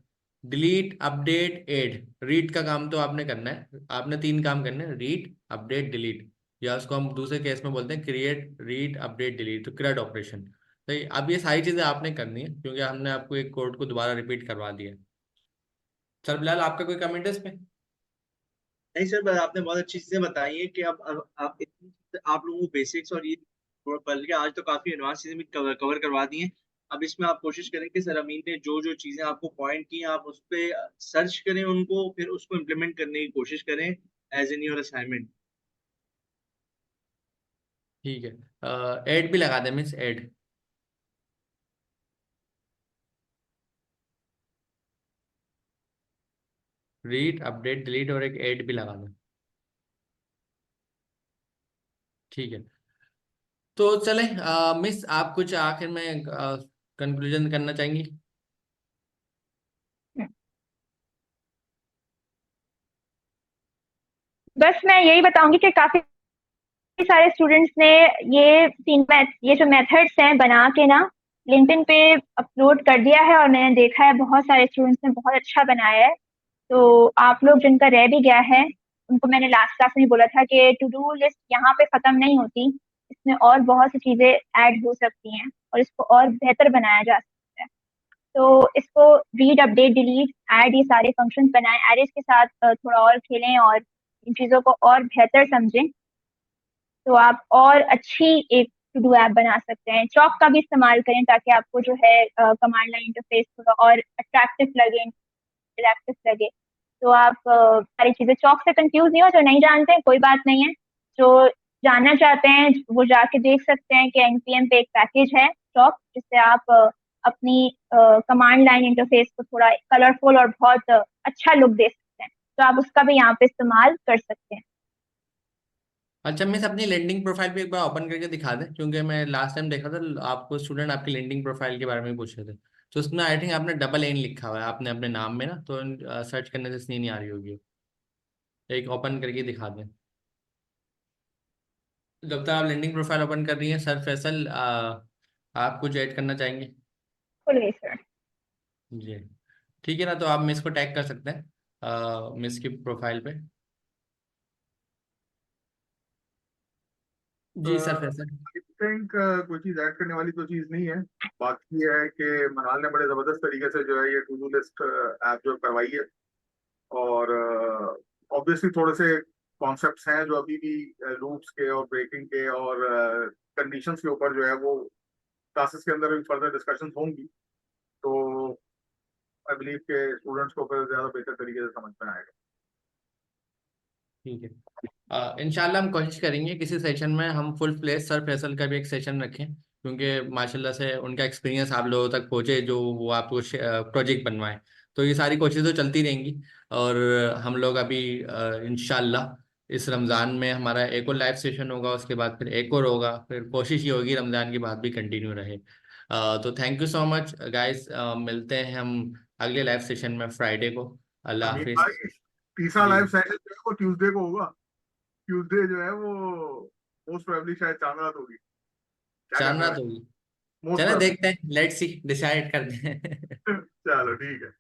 डिलीट, अपडेट, ऐड, रीड का काम तो आपने करना है, आपने 3 काम करने हैं, रीड, अपडेट, डिलीट, या उसको हम दूसरे केस में बोलते हैं क्रिएट, रीड, अपडेट, डिलीट, तो क्रिएट ऑपरेशन। तो अब ये सारी चीजें आपने करनी है, क्योंकि हमने आपको एक कोड को दोबारा रिपीट करवा दिया है। सर बिलाल, आपका कोई कमेंट है इस पे? नहीं सर, बस आपने बहुत अच्छी चीजें बताई हैं कि अब आप इतनी आप लोगों को बेसिक्स और ये बल्कि आज तो काफी एडवांस चीजें भी कवर करवा दी हैं। अब इसमें आप कोशिश करें कि सर अमीन ने जो जो चीजें आपको पॉइंट की हैं, आप उस पर सर्च करें उनको, फिर उसको इम्प्लीमेंट करने की कोशिश करें एज एन योर असाइनमेंट। ठीक है, ऐड भी लगा दें means add, read, update, delete, और एक ऐड भी लगा दें। ठीक है, तो चले मिस, आप कुछ आखिर में कंक्लूजन करना चाहेंगी? बस मैं यही बताऊंगी कि काफी सारे स्टूडेंट्स ने ये जो मेथड्स हैं बना के ना लिंक्डइन पे अपलोड कर दिया है, और मैंने देखा है बहुत सारे स्टूडेंट्स ने बहुत अच्छा बनाया है। तो आप लोग जिनका रह भी गया है, उनको मैंने लास्ट क्लास में ही बोला था कि टू डू लिस्ट यहाँ पे खत्म नहीं होती, इसमें और बहुत सी चीजें ऐड हो सकती हैं और इसको और बेहतर बनाया जा सकता है। तो इसको रीड, अपडेट, डिलीट, ऐड, ये सारे फंक्शंस बनाएं, एरेज के साथ थोड़ा और खेलें और इन चीज़ों को और बेहतर समझें, तो आप और अच्छी एक टू डू ऐप बना सकते हैं। चॉक का भी इस्तेमाल करें ताकि आपको जो है कमांड लाइन इंटरफेस थोड़ा और अट्रैक्टिव लगे, इंटरैक्टिव लगे। तो आप सारी चीज़ें चॉक से कंफ्यूज नहीं हो। जो नहीं जानते हैं कोई बात नहीं है, जो जानना चाहते हैं वो जाके देख सकते हैं कि एनपीएम पे एक पैकेज है चॉक, जिससे आप अपनी कमांड लाइन इंटरफेस को थोड़ा कलरफुल और बहुत अच्छा लुक दे सकते हैं। तो आप उसका भी यहाँ पे इस्तेमाल कर सकते हैं। अच्छा मिस, अपनी लैंडिंग प्रोफाइल पे एक बार ओपन करके दिखा दें, क्योंकि मैं लास्ट टाइम देखा था आपको स्टूडेंट आपकी लैंडिंग प्रोफाइल के बारे में पूछ रहे थे। तो उसमें आई थिंक आपने डबल एन लिखा हुआ है आपने अपने नाम में ना, तो सर्च करने से इसलिए नहीं आ रही होगी। एक ओपन करके दिखा दें। जब तक आप लैंडिंग प्रोफाइल ओपन कर रही हैं, सर फैसल आप कुछ ऐड करना चाहेंगे? खुल गई सर। जी ठीक है ना, तो आप मिस को टैग कर सकते हैं मिस की प्रोफाइल पे। जी सर फैसल। आई थिंक कोई चीज ऐड करने वाली तो चीज नहीं है। बाकी ये है कि मनाल ने बड़े जबरदस्त तरीके से जो है ये टू डू लिस्ट ऐप जो करवाई है, और ऑब्वियसली थोड़े से कॉन्सेप्ट्स हैं जो अभी भी लूप्स के और ब्रेकिंग के और कंडीशंस के ऊपर जो है वो क्लासेस के अंदर भी फर्दर डिस्कशंस होंगी। तो आई बिलीव के स्टूडेंट्स को फिर ज्यादा बेहतर तरीके से समझ में आएगा। ठीक है, इंशाल्लाह हम कोशिश करेंगे किसी सेशन में हम फुल फ्लेज सर फैसल का भी एक सेशन रखें, क्योंकि माशाल्लाह से उनका एक्सपीरियंस आप लोगों तक पहुंचे, जो वो आपको प्रोजेक्ट बनवाएं। तो ये सारी कोशिशें तो चलती रहेंगी। और हम लोग अभी इंशाल्लाह इस रमज़ान में हमारा एक और लाइव सेशन होगा, उसके बाद फिर एक और होगा, फिर कोशिश ये होगी रमज़ान के बाद भी कंटिन्यू रहे। तो thank you so much guys, मिलते हैं हम अगले लाइव सेशन में फ्राइडे को। अल्लाह अमीर हाफिज। भाई, तीसरा जी लाइव सेशन जो है वो ट्यूसडे को होगा। ट्यूसडे जो है वो मोस्ट प्रोबेबली शायद चांद रात होगी। क्या चांद कहते रात हैं? होगी। मोस्ट चलो प्रोबेबली। देखते हैं, लेट्स सी, डिसाइड करते हैं। चलो ठीक है।